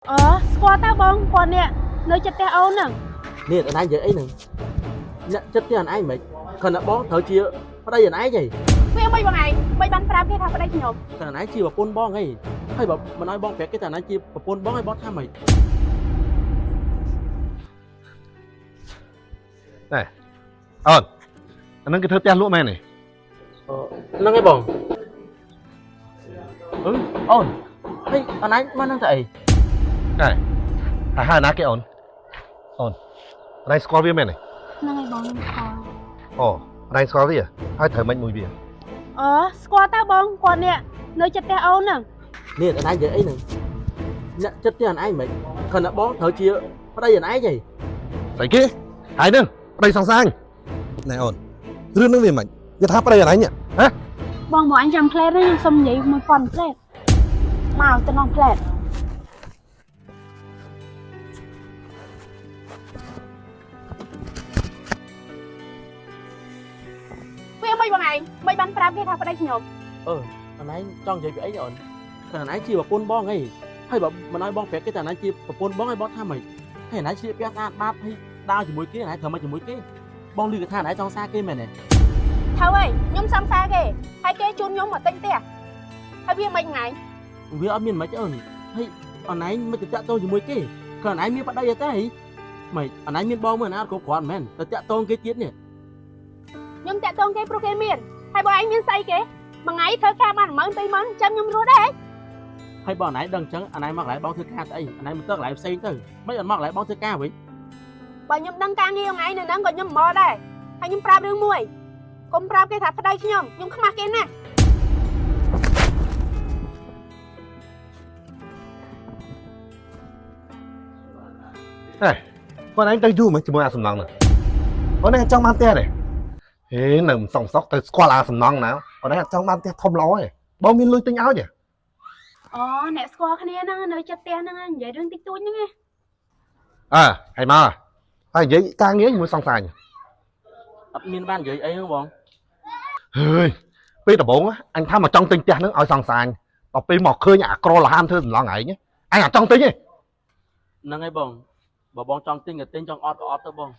ស្គាល់តើបងគាត់នេះនៅចិត្តផ្ទះអូនហ្នឹងនេះអនឯងនិយាយអីហ្នឹងអ្នកចិត្តផ្ទះអនឯងមិនគ្រាន់តែបងត្រូវជាប្តីអនឯងហីវាមិនបងឯងមិនបានប្រាប់គេថាប្តីខ្ញុំតែអនឯងជាប្រពន្ធបងហីហើយបើមិនឲ្យបងប្រាប់គេថាអនឯងជាប្រពន្ធបងឲ្យបងថាម៉េចណែអូនអានឹងគេធ្វើផ្ទះលក់មែនទេហ្នឹងហើយបងអូនហើយអនឯងមកហ្នឹងទៅអីណែហើយណាគេអូនអនឯងស្គាល់វាមែនទេហ្នឹងហើយបងខ្ញុំស្គាល់អូអនឯងស្គាល់វាហើយត្រូវមិនមួយវាស្គាល់តើបងគាត់នេះនៅចិត្តផ្ទះអូនហ្នឹងនេះអនឯងនិយាយអីហ្នឹងអ្នកចិត្តផ្ទះអនឯងមិនគ្រាន់តែបងត្រូវជាប្តីអនឯងហីស្អីគេហើយនឹងប្តីសង្សារណែអូនរឿងនឹងវាមិនវាថាប្តីអនឯងហ៎បងមកអញចាំផ្លែតខ្ញុំសុំនិយាយមួយប៉ុនផ្លែតមកទៅនំផ្លែតវាមិនបងឯងមិនបានប្រាប់គេថាប្តីខ្ញុំអនឯងចង់និយាយពីអីអូនតែអនឯងជាប្រពន្ធបងហីហើយបើមិនឲ្យបងប្រាប់គេថាអនឯងជាប្រពន្ធបងឲ្យបងថាម៉េចហើយអនឯងជាផ្ទះស្អាតបាតហើយដើរជាមួយគេអនឯងធ្វើមកជាមួយគេបងឮគេថាអនឯងចង់សារគេមែនទេថៅអើយខ្ញុំសំសារគេហើយគេជូនខ្ញុំមកទិញផ្ទះហើយវាមិនថ្ងៃវាអត់មានមិនអូនហើយអនឯងមិនទៅតាក់ទងជាមួយគេគ្រាន់អនឯងមានប្តីទេហីមិនអនឯងមានបងមើលអនាគតគ្រប់គ្រាន់មែនទៅតាក់ទងគេទៀតនេះខ្ញុំតាក់ទងគេព្រោះគេមានហើយបងឯងមានស្អីគេមួយថ្ងៃធ្វើការបាន10000 20000ចាំខ្ញុំរស់ដែរហើយបងអនឯងដឹងអញ្ចឹងអនឯងមកកន្លែងបងធ្វើការស្អីអនឯងមិនទៅកន្លែងផ្សេងទៅមិនអត់មកកន្លែងបងធ្វើការវិញបើខ្ញុំដឹងការងារថ្ងៃនៅហ្នឹងក៏ខ្ញុំមកដែរហើយខ្ញុំប្រាប់រឿងមួយកុំប្រាប់គេថាប្តីខ្ញុំខ្មាស់គេណាស់ហេគាត់ឯងទៅយូរមកជាមួយអាសំណងហ្នឹងអូនឯងចង់បានផ្ទះទេហេនៅមិនសងសក់ទៅស្គាល់អាសំណងណាអូនឯងចង់បានផ្ទះធំល្អទេបងមានលុយទិញឲ្យទេអ្នកស្គាល់គ្នាហ្នឹងនៅចិត្តផ្ទះហ្នឹងនិយាយរឿងតិចតួចហ្នឹងឯងហើយមកហើយនិយាយការងារជាមួយសង្សារអត់មានបាននិយាយអីហ្នឹងបងហើយពេលដំបូងអញថាមកចង់ទិញផ្ទះហ្នឹងឲ្យសង្សារដល់ពេលមកឃើញអាក្រលហាមធ្វើសំឡងឯងអញអាចចង់ទិញទេហ្នឹងហើយបងបើបងចង់ទិញក៏ទិញចង់អត់ក៏អត់ទៅបង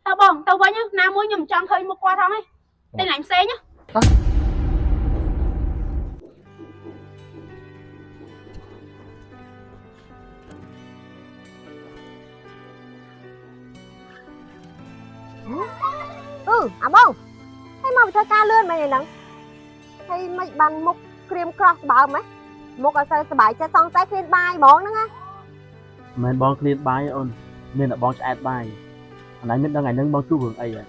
តើបងទៅវិញណាមួយខ្ញុំចង់ឃើញមុខគាត់ហ្នឹងឯងទិញឡើងផ្សេងអាបងហើយមកធ្វើការលឿនមែនហ្នឹងហើយមិនបានមុខក្រៀមក្រោះស្បើមហ៎មុខអត់សូវសុបាយចិត្តសង្ស័យគ្លៀនបាយហ្មងហ្នឹងណាមិនមែនបងគ្លៀនបាយអូនមានតែបងឆ្អែតបាយអនឯងមានដឹងថ្ងៃហ្នឹងបងជួបរឿងអីហ៎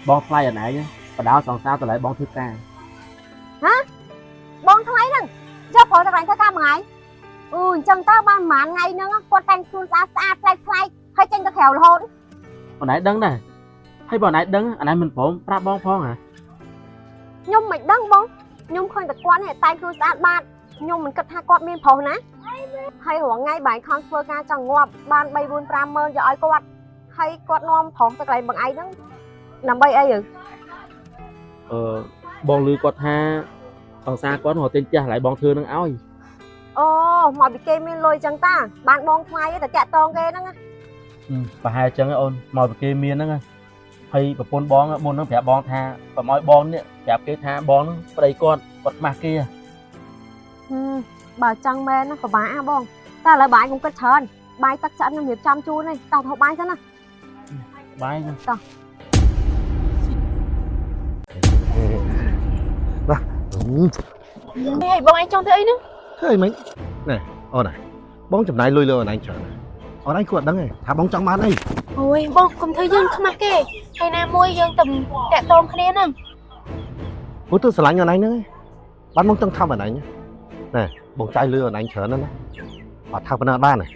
បងថ្លៃអនឯងបដោសង្សារតម្លៃបងធ្វើការបងថ្លៃហ្នឹងយកប្រកន្លែងធ្វើការមួយថ្ងៃអញ្ចឹងតើបានប្រហែលថ្ងៃហ្នឹងគាត់តែងខ្លួនស្អាតប្លែកហើយចេញទៅក្រៅរហូតអនឯងដឹងដែរហើយបើអនឯងដឹងអនឯងមិនព្រមប្រាប់បងផងហ៎ខ្ញុំមិនដឹងបងខ្ញុំឃើញតែគាត់នេះតែងខ្លួនស្អាតបាតខ្ញុំមិនគិតថាគាត់មានប្រុសណាហើយរងថ្ងៃបាយខំធ្វើការចង់ងាប់បាន3 4 5ម៉ឺនយកឲ្យគាត់ហើយគាត់នាំប្រុសទៅកន្លែងបងឯងហ្នឹងដើម្បីអីបងឮគាត់ថាសង្សារគាត់រត់ទិញផ្ទះកន្លែងបងធ្វើនឹងឲ្យមកពីគេមានលុយចឹងតាបានបងថ្លៃតែតាក់តងគេហ្នឹងប្រហែលចឹងអូនមកពីគេមានហ្នឹងហើយប្រពន្ធបងមុនហ្នឹងប្រាប់បងថាកុំឲ្យបងនេះប្រាប់គេថាបងហ្នឹងប្តីគាត់ខ្មាស់គេបើចឹងមែនពិបាកបងតែឥឡូវបាយខ្ញុំគិតច្រើនបាយទឹកឆ្អិនខ្ញុំរៀបចំជូននេះតោះហូបបាយសិនណាបាយហ្នឹងតោះហេបងឯងចង់ធ្វើអីហ្នឹងធ្វើអីមិញណែអូនបងចំណាយលុយលើអូនឯងច្រើនអូនឯងគាត់ដឹងទេថាបងចង់បានអីអូយបងកុំធ្វើយើងខ្មាស់គេហើយណាមួយយើងទៅតាក់ទងគ្នាហ្នឹងព្រោះទៅស្រឡាញ់អូនឯងហ្នឹងបានបងចង់ថាអូនឯងណែបងចាយលឿអូនឯងច្រើនណាស់អត់ថាប៉ុណ្ណឹងបានទេ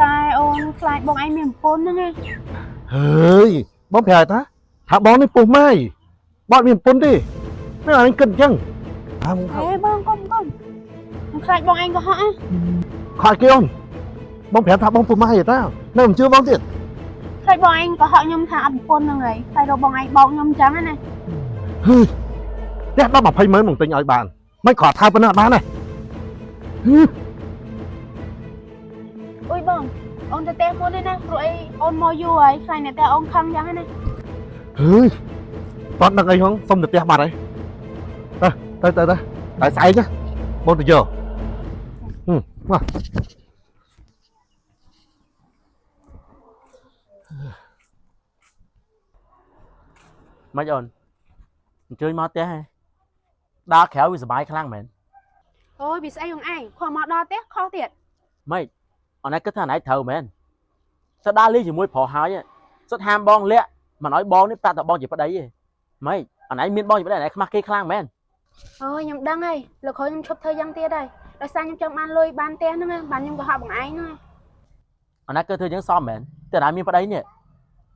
តែអូនខ្លាចបងឯងមានប្រពន្ធហ្នឹងហើយបងប្រាប់ថាបងនេះពុះម៉ាយបត់មានប្រពន្ធទេនៅឯងគិតអញ្ចឹងហេបងកុំខ្ញុំខ្លាចបងឯងក៏ហក់ខ្លាចគេអូនបងប្រាប់ថាបងពុះម៉ាយទេនៅមិនជឿបងទៀតខ្លាចបងឯងក៏ហក់ខ្ញុំថាអត់ប្រពន្ធហ្នឹងហើយតែរកបងឯងបោកខ្ញុំអញ្ចឹងណាហឺផ្ទះដល់20ម៉ឺនមកទិញឲ្យបានមិនគ្រាន់ថាប៉ុណ្ណឹងបានទេ ui bông ông ta té muốn đây nè rồi ông mò vô ấy khai này ta ông khăng chẳng này เฮ้ยตอนนั้นไอ้ห้องส้มเตียบาดเลยเต้เต้เต้เต้ไอ้ใส่จ้ะบนตัวเยอะมา ไม่โอนchơi mót té hay đa khéo vìสบายคลั่งเหม็น ôi bị say không ai khoa mò đo té kho tiệt ไม่อันนั้นก็ท่านไหนเธอเหม็นถ้าด้าลี่อยู่มวยผอหายอ่ะสุดหามบองเละmà nói bongนี่ปลาแต่บองอยู่ปะใดไม่อันไหนมีบองอยู่ปะใดไหนมาเกยคลั่งเหม็น ôi nhầm đăng ơi là khối nhầm chụp thời gian tia đây là sao nhầm chồng ăn lôi ban té nữa ban nhầm có học bằng ai nữa อันนั้นก็เธอยังซ้อมเหม็นแต่ไหนมีปะใดเนี่ย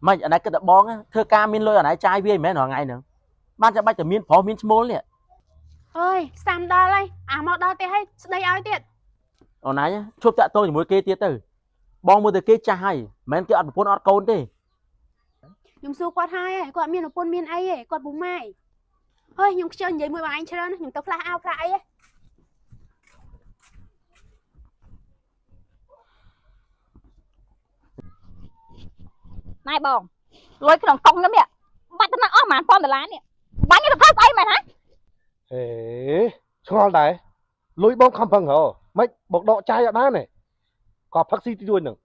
ไม่อันนั้นก็แต่บองอ่ะเธอกามินเลยอันไหนใจเวียเหม็นหรอไงหนึ่งบ้านจะไปแต่มีนผอมีนชโมลเนี่ย ơi sam đo đây à mò đo té hay đây ai tiệt อันไหนชุบแต่โตอยู่มวยเกยเตี้ยตื่บองมือแต่เกยใจเหม็นเกี่ยวกับพนอดโกนดิ nhầm su quạt hai ấy quạt miên ở pôn miên ấy quạt bún mai ơi nhầm chơi vậy mười bằng anh chơi đó nhầm tao fly out fly ấy นายบองลอยขนมกงแล้วเนี่ยบัตรทำไมอ้อมหมานป้อมแต่ร้านเนี่ยบัตรยังจะเข้าไปไหมฮะ เฮ้ชงอลไหนลุยบ้องคำพังเหรอไม่บอกดอกใจอ่ะนะเนี่ยขอพักซีที่ด้วยหนึ่ง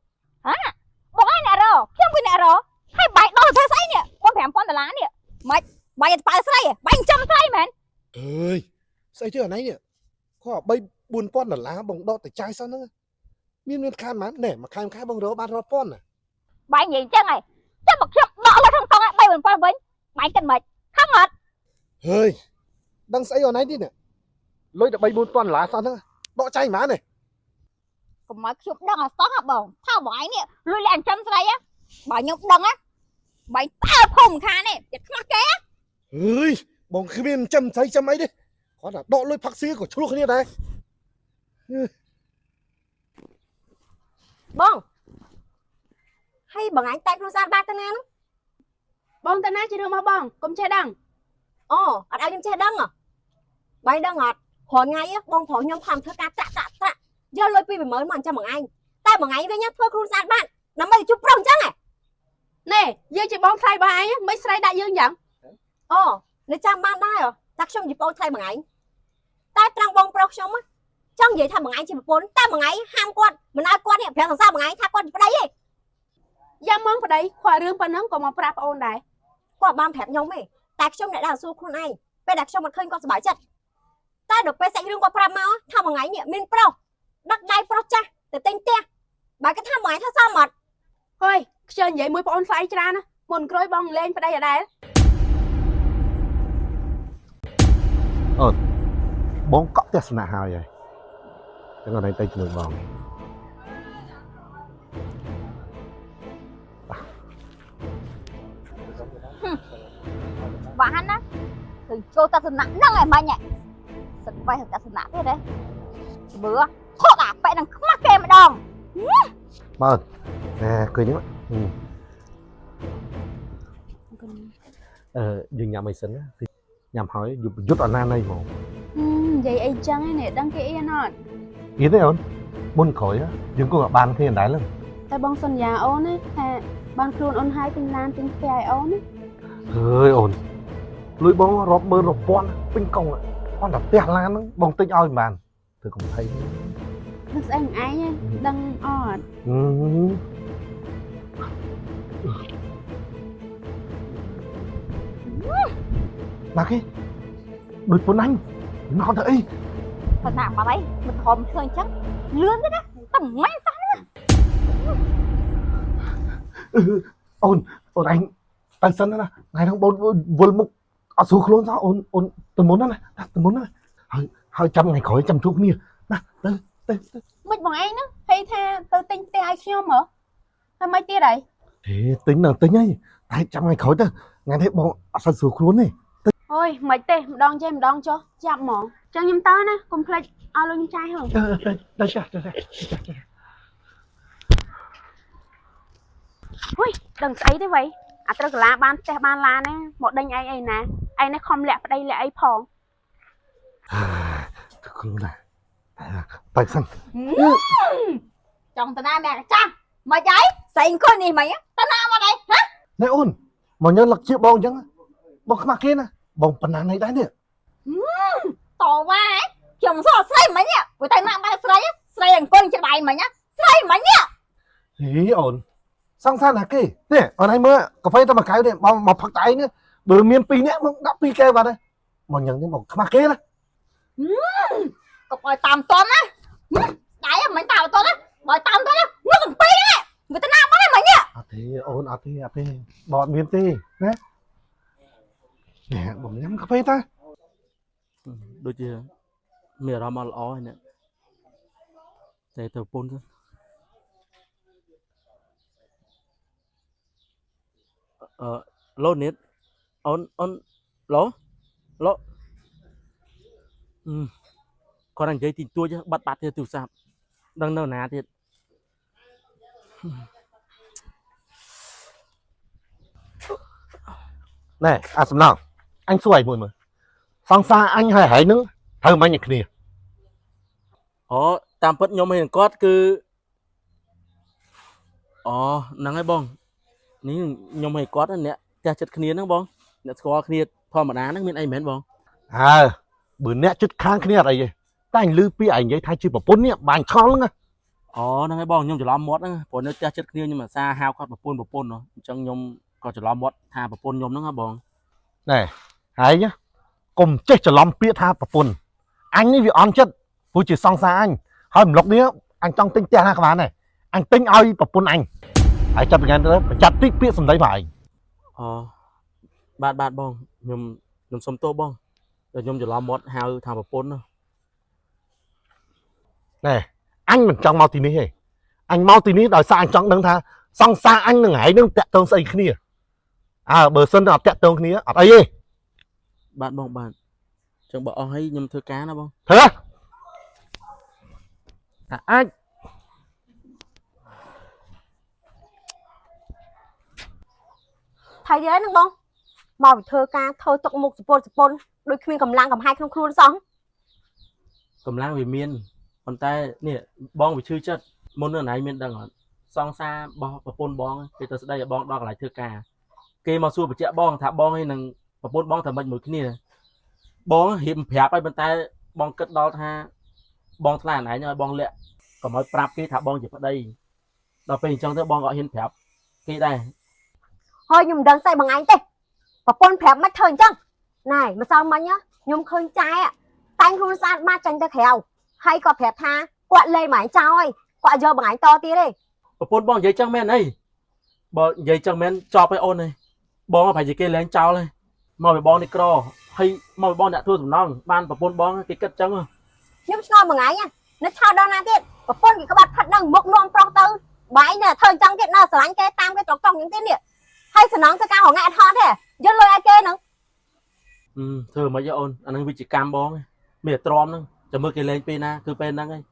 บอกไอ้เนี่ยรอเพียงไปเนี่ยรอให้ใบโดนเธอใส่เนี่ยป้อมแผงป้อมแต่ร้านเนี่ยไม่ใบจะไปใส่ใบจำใส่เหมือน เฮ้ยใส่เจ้าไหนเนี่ยข้อใบบุญป้อนหน่ะล้าบองดอกแต่ใจซะนะมีเงินคานมันเนี่ยมาคานค้าบองเรบ้านรอป้อนน่ะ ใบใหญ่จังไงจะบอกเพียงดอกเลยทั้งตรงใบเหมือนป้อมเบิ้งใบกันเหมือนข้างหมด เฮ้ยดังใส่เอาไหนดิเนี่ยลุยแต่ใบบุญป้อนหลาซะนะดอกใจหมาเนี่ย ก็มาชุบดังอ่ะซ้อหับบองถ้าบอกไอ้เนี่ยลุยแรงจำใส่อะใบยกดังอะใบตาผมขาเนี่ยจะมาแก เฮ้ยบองคือเป็นจำใจจำไหมดิขอหน่ะดอกลุยพักซีของชุกคนนี้ได้ bông hay bằng anh tay luôn ra ba tên em bông ta nát chỉ được mà bông cũng chơi đằng ồ anh em chơi đăng à bay đăng ngọt hồi ngay á bông thổi nhóm tham thơ ca tạ giờ lôi pi mới mòn cho bằng anh tay bằng anh với nhá thơ luôn ra bạn nắm bay chụp rồng chắc này nè giờ chị bông thay bà ấy mấy say đại dương chẳng ồ để cha banได้เหรอ chắc xong dịp bông thay bằng anh tay trăng bông pro xong á trong vậy thay bằng anh chỉ một bốn tay bằng anh ham quan mình ai quan hiện phải làm sao bằng anh thay quan vào đây đi giam mong vào đây khoa rương bà nấm còn mà prap ôn này กว่าบ้านแผลยงไหมแต่ช่วงไหนด่าสู้คุณไอ้ไปดักช่วงมันขึ้นก็สบายจัดแต่เดี๋ยวไปใส่เรื่องกว่าปรามาทำยังไงเนี่ยมินเปล่าดักได้เปล่าจ้ะแต่เต็งเตี้ยบายก็ทำไงถ้าซ้ำหมด ơi chơi vậy mười ôn fly ra nè một cối bông lên vào đây ở đây บองเกาะเตสนาหายเลยแล้วก็ในใจจมูกบอง và hắn á thì cho ta sân nặng năng ngày mai nhỉ sân bay ta sân nặng thế đấy bữa khó là phải đằng mắc kèm mà đòn บ้านแหมเคยนี่มั้ยยังยำไม่สินนะยำหอยยุบยุดอันนั้นเลยหมอ vậy ai chăng ấy nè đăng ký yên nọ อีนี่อ่อนมุนข่อยอะยังก็กับบ้านที่เห็นได้เลย tại bông sân nhà ôn ấy à ban khuôn ôn hai tinh lan tinh kèi ôn ấy เฮ้ยอ่อนลุยบองรอบมือรอบป้อนปิ้งกงอะป้อนแบบเตี้ยล้านบองติ้งอ้อยมันเธอคงthấy thức anh ấy nhá đăng ọt มาขี้ดุดปนanh nó còn thấy thật nào mà đấy mình thòm chơi chắc lươn thế đó tầm mấy sao អូនឯងទៅសិនណាថ្ងៃហ្នឹងបងវល់មុខអត់ស្រួលខ្លួនសោះអូនទៅមុនណាទៅមុនណាហើយចាំថ្ងៃក្រោយចាំជួបគ្នាណាទៅ mình bằng anh đó hay tha tôi tinh tê ai khiêu mở hay mấy tia đấy ហេទិញនៅទិញហើយតែចាំថ្ងៃក្រោយទៅថ្ងៃនេះបងអត់សូវស្រួលខ្លួនទេ ôi mấy tê đòn chơi đòn cho chạm mỏ cho nhâm tớ nè cùng play ao luôn trai hả ទៅចា ui đừng ấy thế vậy à tớ là ban tê ban la nè một đinh ai nè ai nè không lẹ đây lẹ ai phong ទៅខ្លួនណាទៅសិន trong ta na mẹ cha mà trái xây con này mày á ta na mà đây hả ណែអូនមកញ៉ាំលឹកជាបងអញ្ចឹងបងខ្មាស់គេណាបងប៉ុណ្ណាណៃដែរនេះ tò va ấy chồng sao xây mày nhá với tay nặng ba xây thằng con cho bài mày nhá xây mày nhá ហេអូនសង្សារណាគេនេះអូនឲ្យមើលកាហ្វេតែមួយកែវនេះបងមកផឹកតែឯងនេះបើមាន2នាក់មកដាក់2កែវបាត់ហើយមកញ៉ាំនេះបងខ្មាស់គេណា cục bòi tầm tôm á đấy mày tao tôm á bòi tầm tôm á nó còn pi đấy người ta na bắt mày nhá អត់ទេអូនអត់ទេបងអត់មានទេណានេះបងញ៉ាំកាហ្វេតា ដូចជាមានអារម្មណ៍ល្អហើយនេះតែទៅពុនទៅឡូនេះអូនឡូគាត់នឹងនិយាយទីទួចបាត់ទៀតទូរស័ព្ទដឹងនៅណាទៀត ណែអាសំណងអញសួរឲ្យមួយមើលសង្សារអញហើយហើយនឹងត្រូវមិនគ្នា អូតាមពិតខ្ញុំហើយនឹងគាត់គឺអូហ្នឹងហើយបងនេះខ្ញុំហើយគាត់អ្នកផ្ទះចិត្តគ្នាហ្នឹងបងអ្នកស្គាល់គ្នាធម្មតាហ្នឹងមានអីមែនបង អើបើអ្នកជិតខាងគ្នាអត់អីទេតែអញឮពីឯងនិយាយថាជាប្រពន្ធនេះបាញ់ឆល់ហ្នឹង អូហ្នឹងហើយបងខ្ញុំច្រឡំមាត់ហ្នឹងព្រោះនៅផ្ទះចិត្តគ្នាខ្ញុំអាសាហៅគាត់ប្រពន្ធអញ្ចឹងខ្ញុំក៏ច្រឡំមាត់ថាប្រពន្ធខ្ញុំហ្នឹងហ៎បង ណែហើយកុំចេះច្រឡំពាក្យថាប្រពន្ធអញនេះវាអន់ចិត្តព្រោះជាសង្សារអញហើយម្លុកនេះអញចង់ទិញផ្ទះណាក៏បានដែរអញទិញឲ្យប្រពន្ធអញហើយចាប់ពីថ្ងៃទៅបញ្ចាត់តិចពាក្យសម្ដីមកឯង អូបាទបងខ្ញុំសុំទោសបងតែខ្ញុំច្រឡំមាត់ហៅថាប្រពន្ធ ណែអញមិនចង់មកទីនេះទេអញមកទីនេះដោយសារអញចង់ដឹងថាសង្សារអញនឹងឯងនឹងតាក់ទងស្អីគ្នាអើបើសិនតែអត់តាក់ទងគ្នាអត់អីទេ បាទបងបាទចឹងបើអស់ហើយខ្ញុំធ្វើការណាបង ធ្វើតែអាច ថៃទៀតហ្នឹងបងមកពីធ្វើការធ្វើទុកមុខសពតដូចគ្មានកម្លាំងកំហាយក្នុងខ្លួនសោះ កម្លាំងវាមានប៉ុន្តែនេះបងវាឈឺចិត្តមុននឹងណៃមានដឹងអត់សង្សាររបស់ប្រពន្ធបងគេទៅស្ដីឲ្យបងដល់កន្លែងធ្វើការគេមកសួរបញ្ជាក់បងថាបងឯនឹងប្រពន្ធបងថាមិនមួយគ្នាបងរៀបប្រាប់ឲ្យប៉ុន្តែបងគិតដល់ថាបងថ្លៃអណៃឲ្យបងលាក់កុំឲ្យប្រាប់គេថាបងជាប្តីដល់ពេលអញ្ចឹងទៅបងក៏ហ៊ានប្រាប់គេដែរ ហើយខ្ញុំមិនដឹងស្អីបងឯងទេប្រពន្ធប្រាប់មិនធ្វើអញ្ចឹងណែម្សិលមិញខ្ញុំឃើញចាយតែងខ្លួនស្អាតមកចាញ់ទៅក្រៅហើយក៏ប្រាប់ថាគាត់លេងបងឯងចោលហើយគាត់យកបងឯងតទៀតទេ ប្រពន្ធបងនិយាយចឹងមែនអីបើនិយាយចឹងមែនចប់ឲ្យអូនហើយបងប្រហែលជាគេលែងចោលហើយមកពីបងនេះក្រហើយមកពីបងអ្នកធ្វើសំណងបានប្រពន្ធបងគេគិតចឹង ខ្ញុំឆ្ងល់បងឯងនៅឆោតដល់ណាទៀតប្រពន្ធគេក្បាត់ផាត់នឹងមុខនាំប្រុសទៅបងឯងនៅធ្វើអញ្ចឹងទៀតនៅស្រឡាញ់គេតាមគេត្រកត្រង់អញ្ចឹងទៀតនេះហើយសំណងធ្វើការរងាអត់ហត់ទេយកលុយឲ្យគេហ្នឹង ធ្វើមិនអីអូនអានឹងវិជ្ជាកម្មបងមានតែទ្រាំហ្នឹងចាំមើលគេលេងពេលណាគឺពេលហ្នឹងឯង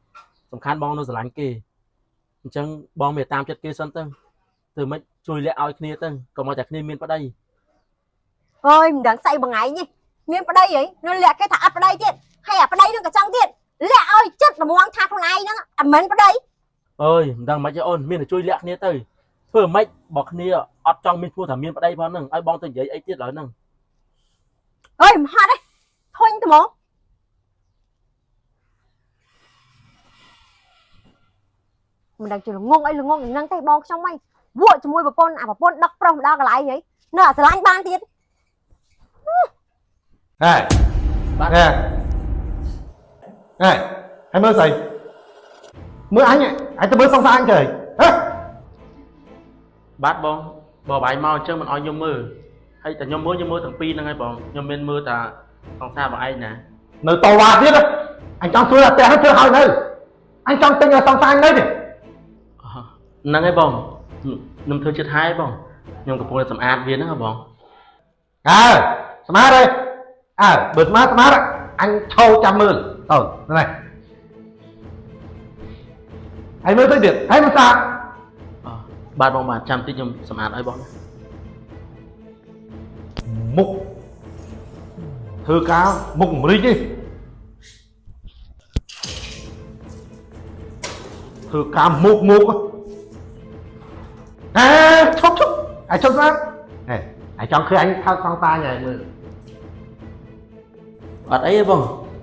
សំខាន់បងនៅស្រឡាញ់គេអញ្ចឹងបងមានតាមចិត្តគេសិនទៅធ្វើមិនជួយលាក់ឲ្យគ្នាទៅកុំឲ្យតែគ្នាមានប្តី អើយមិនដឹងស្អីបងឯងនេះមានប្តីហីនៅលាក់គេថាអត់ប្តីទៀតហើយអាប្តីនឹងក៏ចង់ទៀតលាក់ឲ្យចិត្តរមាំថាខ្លួនឯងហ្នឹងអត់មិនប្តី អើយមិនដឹងមិនអីអូនមានតែជួយលាក់គ្នាទៅធ្វើមិនបើគ្នាអត់ចង់មានឈ្មោះថាមានប្តីផងហ្នឹងឲ្យបងទៅនិយាយអីទៀតឡើយហ្នឹង អើយមិនហត់ទេធុញទៅមកមិនដឹងជាល្ងងអីល្ងងយ៉ាងហ្នឹងទេបងខ្ញុំហីវក់ជាមួយប្រពន្ធអាប្រពន្ធដឹកប្រុសម្ដងកន្លែងហីនៅអាស្រឡាញ់បានទៀត ហេបាទហេហើយមើលស្អីមើលអញទៅមើលសង្សារអញទៅហេ បាទបងបើបាយមកអញ្ចឹងមិនឲ្យខ្ញុំមើលហើយតែខ្ញុំមើលទាំងពីរហ្នឹងហើយបងខ្ញុំមានមើលតែសង្សារបងឯងណា នៅតវ៉ាទៀតអញចង់ធ្វើតែផ្ទះធ្វើឲ្យនៅអញចង់ទិញឲ្យសង្សារអញនៅទេ ហ្នឹងហើយបងខ្ញុំធ្វើចិត្តហើយបងខ្ញុំកំពុងតែសម្អាតវាហ្នឹងហ៎បង អើស្មារទេអើបើស្មារអញឈោចាំមើលទៅនេះហើយមើលទៅទៀតហើយមិនសាក បាទបងបាទចាំតិចខ្ញុំសម្អាតឲ្យបង មុខធ្វើការមុខម្រិចទេ thử cam mục mục chốc chốc ai chốc ra này ai trong khi anh thao con ta nhảy mưa អត់អីទេបង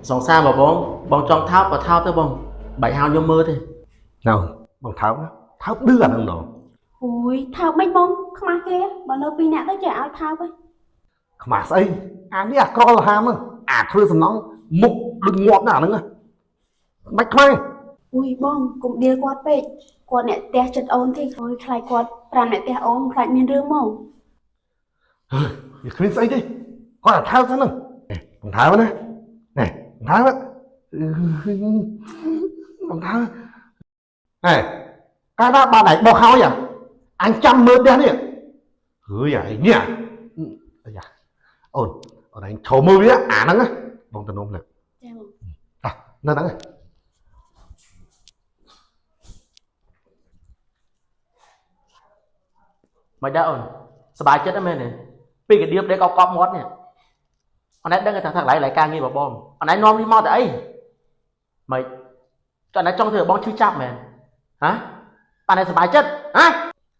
សង្សារបងបងចង់ថោកក៏ថោកទៅបងបែកហៅខ្ញុំមើលទេ nào bằng tháo đưa à thằng đó អូយថើបមិនបងខ្មាស់គេបើនៅពីរនាក់ទៅចេះឲ្យថើបវិញ mà xây anh đi à con là ham à thưa sầm nóng mục đừng ngọt nào nữa bạch mai អូយបងកុំដៀលគាត់ពេកគាត់អ្នកផ្ទះចិត្តអូនទេអូយខ្លាចគាត់5អ្នកផ្ទះអូនខ្លាចមានរឿងមក khuyên xây đi con là tháo sao nữa bằng tháo nữa này bằng tháo á bằng tháo này cái đó ba này bao khao vậy anh chăm mơ đen đi hứa vậy nhỉ ổn ở đây thầu mơ á à nắng á bông tần ôm lực ចាបង à nó nắng មិនដែរអូនសប្បាយចិត្តណាស់មែនទេពីកាឌៀបដែលកប់មាត់នេះអណែដឹងថាថាកន្លែងការងារបងអណែនាំនេះមកទៅអីមិនចង់អណែចង់ធ្វើបងឈឺចាប់មែនហ៎អណែសប្បាយចិត្តហ៎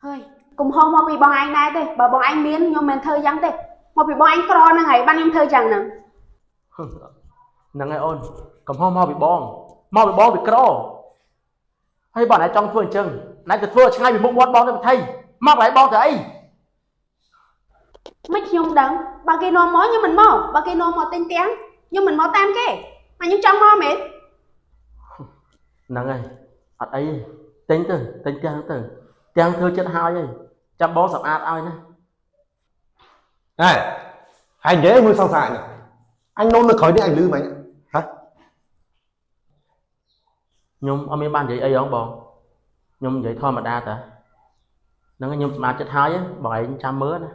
ហើយកុំហោមកពីបងឯងដែរទេបើបងឯងមានខ្ញុំមិនធ្វើយ៉ាងទេមកពីបងឯងក្រហ្នឹងហើយបានខ្ញុំធ្វើយ៉ាងហ្នឹង ហ្នឹងហើយអូនកំហុសមកពីបងពីក្រហើយបងអណែចង់ធ្វើអញ្ចឹងអណែទៅធ្វើឆ្ងាយពីមុខមាត់បងទៅបន្ថៃមកកន្លែងបងទៅអី មិនខ្ញុំដឹងបើគេនាំមកខ្ញុំមិនមកបើគេនាំមកទិញទាំងខ្ញុំមិនមកតាមគេមកខ្ញុំចង់មកមែន ហ្នឹងហើយអត់អីទេទិញទៅទិញទាំងទៅទាំងធ្វើចិត្តហើយហើយចាំបងសម្អាតឲ្យណា này anh nhớ anh nuôi sao xài này anh nôn được khói đi anh lư mày hả ខ្ញុំអត់មានបាននិយាយអីហងបងខ្ញុំនិយាយធម្មតាតាហ្នឹងខ្ញុំសម្អាតចិត្តហើយបងឯងចាំមើលណា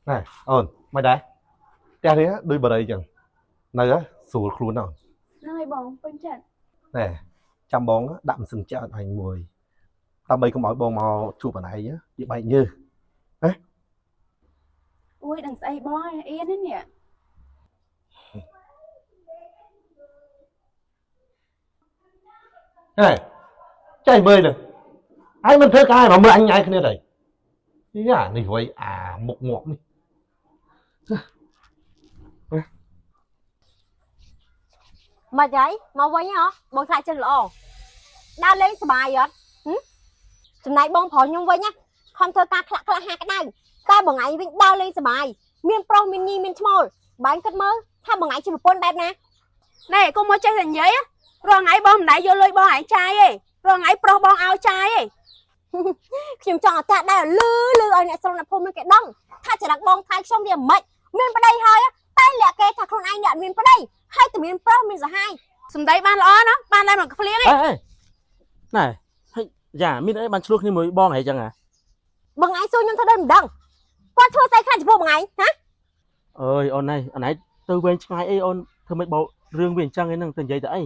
này ổn mày đấy te thế đôi bờ đây chẳng này á sủi khuôn nào ហ្នឹងហើយបងពេញចិត្ត này chăm bón đậm sừng chợ thành mùi tao bây có mỗi bông màu chụp ở này á như bay như អូយដឹងស្អីបងអៀននេះ này chạy bơi được ai mình thấy cái mà mưa anh nhảy cái này đây ý à này vậy à một ngọt đi mà vậy mà vậy hả bọn thay chân lỗ đau lên sờ bài vậy hôm nay bọn phò nhung vậy nhá không thơ ca khla khla hai cái này ta bọn ấy vĩnh đau lên sờ bài miên pro miên nhi miên small bán cất mơ tha bọn ấy chỉ một con đẹp nè ណែកុំមកចេះតែនិយាយរងថ្ងៃបងមិនដែរយកលុយបងឯងចាយទេរងថ្ងៃប្រុសបងឲ្យចាយទេ ខ្ញុំចង់ឲ្យតាដែរលឺឲ្យអ្នកស្រុកអ្នកភូមិនឹងគេដឹងថាចរិតបងថៃខ្ញុំវាមិនមានប្តីហើយតែលាក់គេថាខ្លួនឯងអ្នកមានប្តីហើយតែមានប្រុសមានសហាយ សំដីបានល្អណាស់បានតែមកភ្លៀង អេណែហើយយ៉ាមានអីបានឆ្លោះគ្នាមួយបងអីចឹងហ៎ បងឯងសួរខ្ញុំថាដូចមិនដឹងគាត់ធ្វើស្អីខ្លះចំពោះបងឯងណា អើយអូនឯងអណៃទៅវែងឆ្ងាយអីអូនធ្វើមិនបោរឿងវាអញ្ចឹងឯហ្នឹងទៅនិយាយទៅអី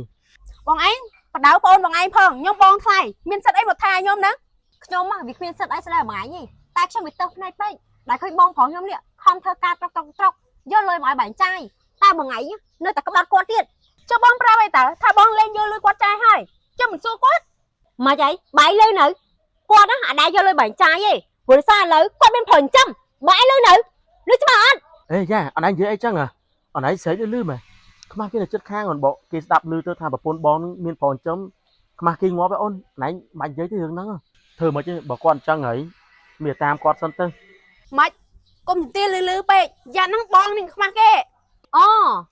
បងឯងបដៅបងបងឯងផងខ្ញុំបងថ្លៃមានសិទ្ធអីមកថាខ្ញុំហ្នឹង ខ្ញុំមកវាគ្មានសិទ្ធអីស្ដីបងឯងទេតែខ្ញុំវាទៅផ្នែកពេកដែលឃើញបងប្រុសខ្ញុំនេះខំធ្វើការត្រកយកលុយមកឲ្យបែងចាយតែបងឯងនៅតែក្បត់គាត់ទៀត ចុះបងប្រាប់អីតើថាបងលេងយកលុយគាត់ចាយហើយចុះមិនសួរគាត់ មកអីបាយលុយនៅគាត់ណាអាចយកលុយបែងចាយទេព្រោះសារឥឡូវគាត់មានប្រញចាំបាយលុយនៅលុយច្បាស់អត់ អេយ៉ាអណៃនិយាយអីចឹងហ៎អណៃស្រែកលឺមែនខ្មាស់គេនៅចិត្តខាងអូនបងគេស្ដាប់លឺទៅថាប្រពន្ធបងមានប្រញចាំខ្មាស់គេងាប់ឯអូនអណៃមិននិយាយទេរឿងហ្នឹងធ្វើមិនទេបើគាត់អញ្ចឹងហើយមានតាមគាត់សិនទៅ ម៉េចកុំទាលឺពេកយ៉ាហ្នឹងបងនឹងខ្មាស់គេ អូ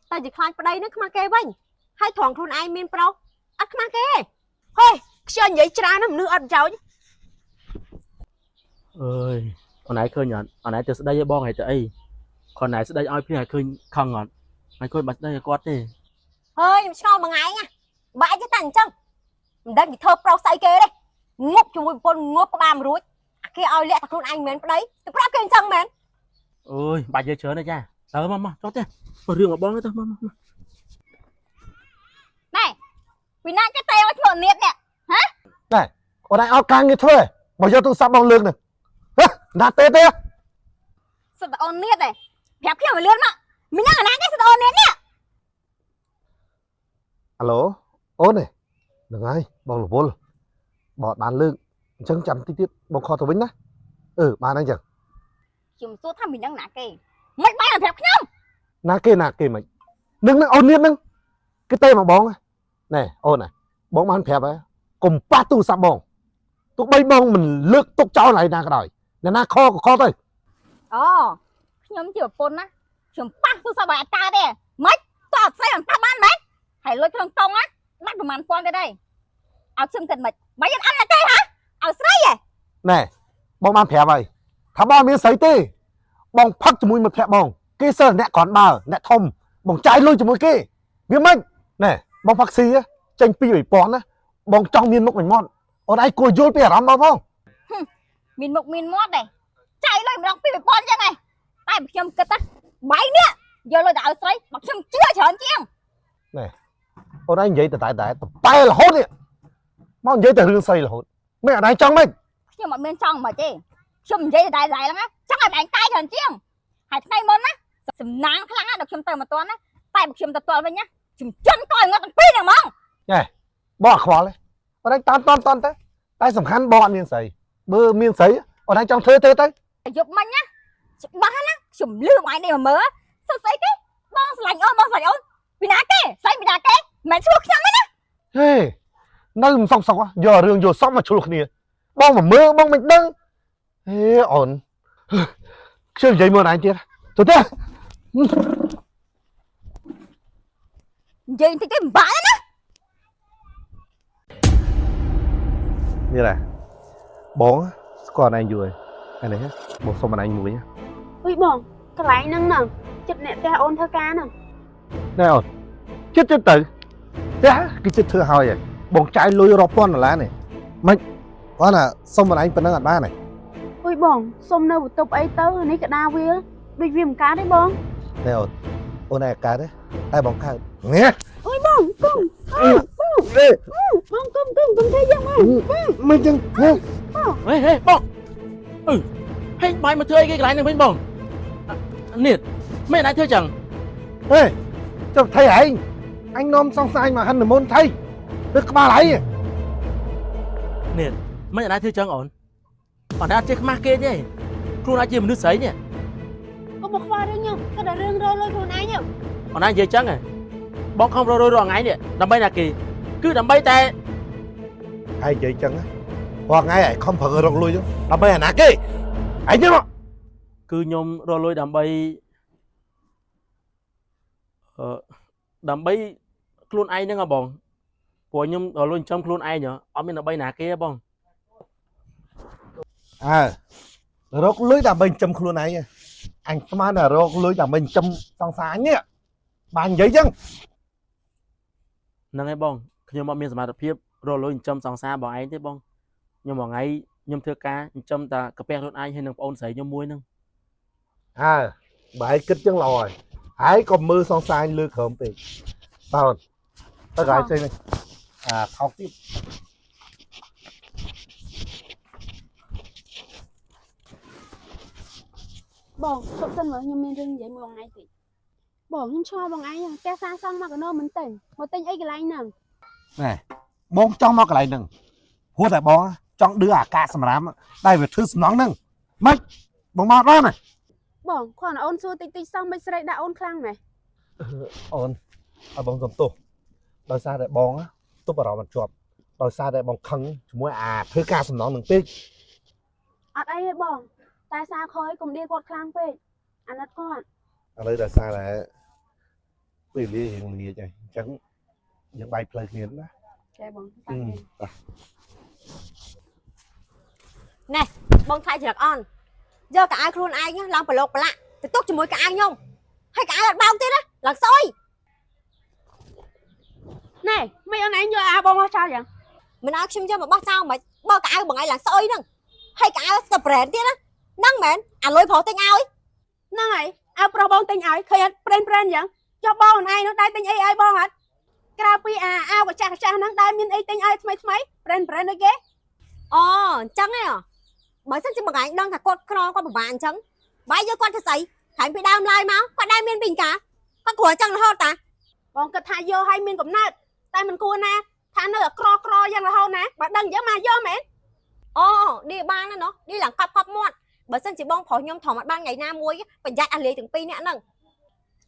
តែជាខ្លាចប្តីនឹងខ្មាស់គេវិញហើយត្រង់ខ្លួនឯងមានប្រុសអត់ខ្មាស់គេ ហេខ្ជិលនិយាយច្រើនណាស់មនុស្សអត់ប្រយោជន៍ អើយអណៃឃើញអត់អណៃទៅស្ដីឲ្យបងឲ្យទៅអីគាត់ណៃស្ដីឲ្យព្រាឲ្យឃើញខឹងអត់ហើយគាត់មិនស្ដីឲ្យគាត់ទេ ហើយខ្ញុំឆ្ងល់បងឯងបាយចេះតែអញ្ចឹងមិនដឹងគេធ្វើប្រុសស្អីគេទេងប់ជាមួយប្រពន្ធងប់ក្បាលមិនរួចអាគេឲ្យលាក់តែខ្លួនឯងមិនមែនប្តីទៅប្រាប់គេអញ្ចឹងមែន អើយបាច់យកច្រើនទេចាទៅមកចុះទេបើរឿងរបស់បងទៅមក ណែពីណាចេះតែឲ្យធ្វើនៀតនេះ này ở đây ao càng như thôi mà cho tôi sắp bong lương này nạt tê tê សិតតែអូននៀតទេប្រាប់ខ្ញុំឲ្យលឿនមកមីណាកណាចេះសិតអូននៀតនេះ alo ôn này Đừng ai, bong là vô. Bỏ bàn lương, chân chậm tí tiết, bong kho thổ vĩnh á. Bàn anh chẳng. ខ្ញុំសួរថាមានដឹងណាគេមិនបាយប្រាប់ខ្ញុំ Nà kê mày. Nâng ôn niên nâng. Cái tay mà bong á. Nè, ôn này. Bong bàn phép á. Cùng ba tu sạp bong. Tụi bay bong mình lược tục cháu lại nà cái đòi. Nè nà kho thôi. អូខ្ញុំជាប្រពន្ធណាខ្ញុំប៉ះទូរស័ព្ទឲ្យអាតាទេមិនតើអត់ស្រីមិនប៉ះបានមែនហើយលុយក្នុងតង់ណាបាត់ប្រហែលពាន់ទៀតហើយឲ្យខ្ញុំគិតមិនបើយើងអត់ណាទេហ៎ឲ្យស្រីហ៎ Nè, bong bàn phép vậy. Thả bong miếng sấy tê. Bong phắc cho mùi một phép bong. Kê sơ nẹ còn bờ, nẹ thông. Bong trái lôi cho mùi kê. Miếng mạnh. Nè, bong phắc xì á. Chanh pi bởi bón á. Bong trong miên mốc mảnh mọn. Ở đây cô dôl bè rắm bao không? មានមុខមានមាត់ដែរចាយលុយម្ដងពីរពាន់ចឹងហ៎តែខ្ញុំគិតថាបាយនេះយកលុយទៅឲ្យស្រីបើខ្ញុំជឿច្រើនជាង Nè, ở đây vậy tại tay là hốt đi. Mà vậy tại rương xây là hốt. Mẹ ở đây trong mình. ខ្ញុំអត់មានចង់មកទេខ្ញុំនិយាយតែដែរហ្នឹងណាចង់ឲ្យបែងកាយច្រើនជាងហើយថ្ងៃមុនណាសំណាងខ្លាំងណាស់ដល់ខ្ញុំទៅមិនទាន់ណាតែបើខ្ញុំទៅទាល់វិញណាខ្ញុំជន់កយងាត់ទាំងពីរហ្នឹងហ្មង Nè, bỏ khóa lên. Ở đây ton tới. Tay sầm khăn bỏ miếng sấy. Bơ miếng sấy. Ở đây trong thơ tới. យប់មិញណាច្បាស់ណាខ្ញុំលឺមកឯនេះមកមើលសើស្អីទេបងស្រឡាញ់អូនបងស្រឡាញ់អូនពីណាគេស្អីពីណាគេមិនឈ្លោះខ្ញុំទេណា Ê, nó xong xong á. Giờ rương vô xong mà chụp nè. Bong mà mơ, bong mình đăng. Ê, ổn. Chưa dậy mưa này anh chưa? Thôi thế. និយាយតិចទេមិនបានទេណា Như này. Bóng á, còn anh vui. Anh này hết. Bóng xong mà anh vui nhá. អុយបងកន្លែងហ្នឹងហ្នឹងចិត្តអ្នកផ្ទះអូនធ្វើការហ្នឹង Nè ổn. Chết tử. Thế hả? Cái chết thưa hỏi vậy. Bóng trái lôi rộp con ở lá này. Mày. Có là xong mà anh vẫn đang ở ba này. អុយបងសុំនៅបន្ទប់អីទៅនេះកដាវាដូចវាមិនកើតទេបង Nè ổn. Ôn này cá đấy. Ai bóng cá. Nghe. អុយបងគុំ Ê. បងគុំធ្វើយ៉ាងម៉េច Mình chẳng. Nghe. Ê, bong. Hay bay mà thưa cái này này bên bong. Niệt, mẹ nãy thưa chẳng. Ê. Cho thầy anh. Anh nom xong sai mà hân ở môn thầy. Được ba lấy. Niệt, mẹ nãy thưa chẳng ổn. Còn đã chết ma kê chứ. Khuôn ai chia một nước sấy nhỉ. កុំមកខ្វល់រឿងខ្ញុំគាត់តែរឿងរលុយខ្លួនឯងទៅ Còn ai về chẳng à. Bong không rồi ngay nè. Đầm bay là kỳ. Cứ đầm bay tè. Ai vậy chẳng á. Hoặc ngay ấy không phải rộng lui chứ. Làm bây giờ nạc kì. Anh chứ mà. Cứ nhôm rồi đầm bay. Đầm bay khuôn ai nữa ngà bong. Của nhôm rồi trong khuôn ai nhở. Ở bên đầm bay nà kia bong. À. Rốt lưới đàm bên châm khuôn này. Anh có mà là rốt lưới đàm bên châm xong xa anh nhé. Bạn vậy chứ. Nâng ấy bong. Nhưng mà mình sẽ phiếp rồi châm sòng xa bỏ anh thế bong. Nhưng mà ngay nhôm thưa ca châm ta cà phê luôn ai hay nâng ôn sấy nhôm muối nâng. À. Bởi kích chân lòi. Hãy còn mưa xong xa anh lưới khổng thì. Sao hồn. Tao gái xem này. À khóc tiếp. បងសុំសិនមើលខ្ញុំមានរឿងនិយាយមួយបងឯងតិចបងខ្ញុំឆ្ងល់បងឯងផ្ទះសាងសង់មកកណោមិនទិញមកទិញអីកន្លែងហ្នឹង Nè. Bóng trong nó cái này nâng. Hốt lại bóng trong đứa à ca xâm rám. Đây phải thư xâm nóng nâng. Mấy. Bóng mọt ra này. បងគាត់អូនសួរតិចតិចសោះមិនស្រីដាក់អូនខ្លាំងម៉េច Ôn. Ở bóng dùm tù. Đòi xa đại bóng á. Túc vào đó mặt chuột. Đòi xa đại bóng khăn. Chúng mới à thư ca xâm nóng nâng tích. អត់អីទេបងតែសារខ້ອយកុំដៀគាត់ខ្លាំងពេកអាណិតគាត់ Ở đây là xa là. Vì lý hiện lý chạy. Chẳng. Những bài play nghiến đó. ចេះបងតាម បងថ្លៃច្រឹកអនយកកៅអៅខ្លួនឯងឡើងប្រឡូកប្រឡាក់ទៅទុកជាមួយកៅអៅខ្ញុំហើយកៅអៅអត់បោកទៀតណាឡើងស្អុយ ណែមិនអូនឯងយកអាបងមកចោលយ៉ាង មិនឲ្យខ្ញុំយកមកបោះចោលមិនបោកកៅអៅបងឯងឡើងស្អុយហ្នឹងហើយកៅអៅស្ទើប្រេនទៀតណាហ្នឹងមែនអាលុយប្រុសទិញឲ្យ ហ្នឹងហើយអើប្រុសបងទិញឲ្យឃើញអត់ប្រេនយ៉ាងចុះបងអូនឯងនោះដែរទិញអីឲ្យបងអត់ក្រៅពីអាកចាស់ហ្នឹងដែរមានអីទិញឲ្យថ្មីប្រេនដូចគេ អូអញ្ចឹងហ៎បើសិនជាបងឯងដឹងថាគាត់ក្រគាត់ពិបាកអញ្ចឹងបាយយកគាត់ទៅស្អីខាងពីដើមឡើយមកគាត់ដែរមានពីកាគាត់គ្រាន់អញ្ចឹងរហូតតា បងគិតថាយកឲ្យមានកំណើតតែមិនគួរណាថ ថានៅក្រយ៉ាងរហូតណាបើដឹងអញ្ចឹងមកយកមែន អូឌីបានណាណោះឌីឡើងកប់មាត់បើសិនជាបងប្រុសខ្ញុំធំអត់បានថ្ងៃណាមួយប្រយ័ត្នអាលីទាំងពីរនាក់ហ្នឹង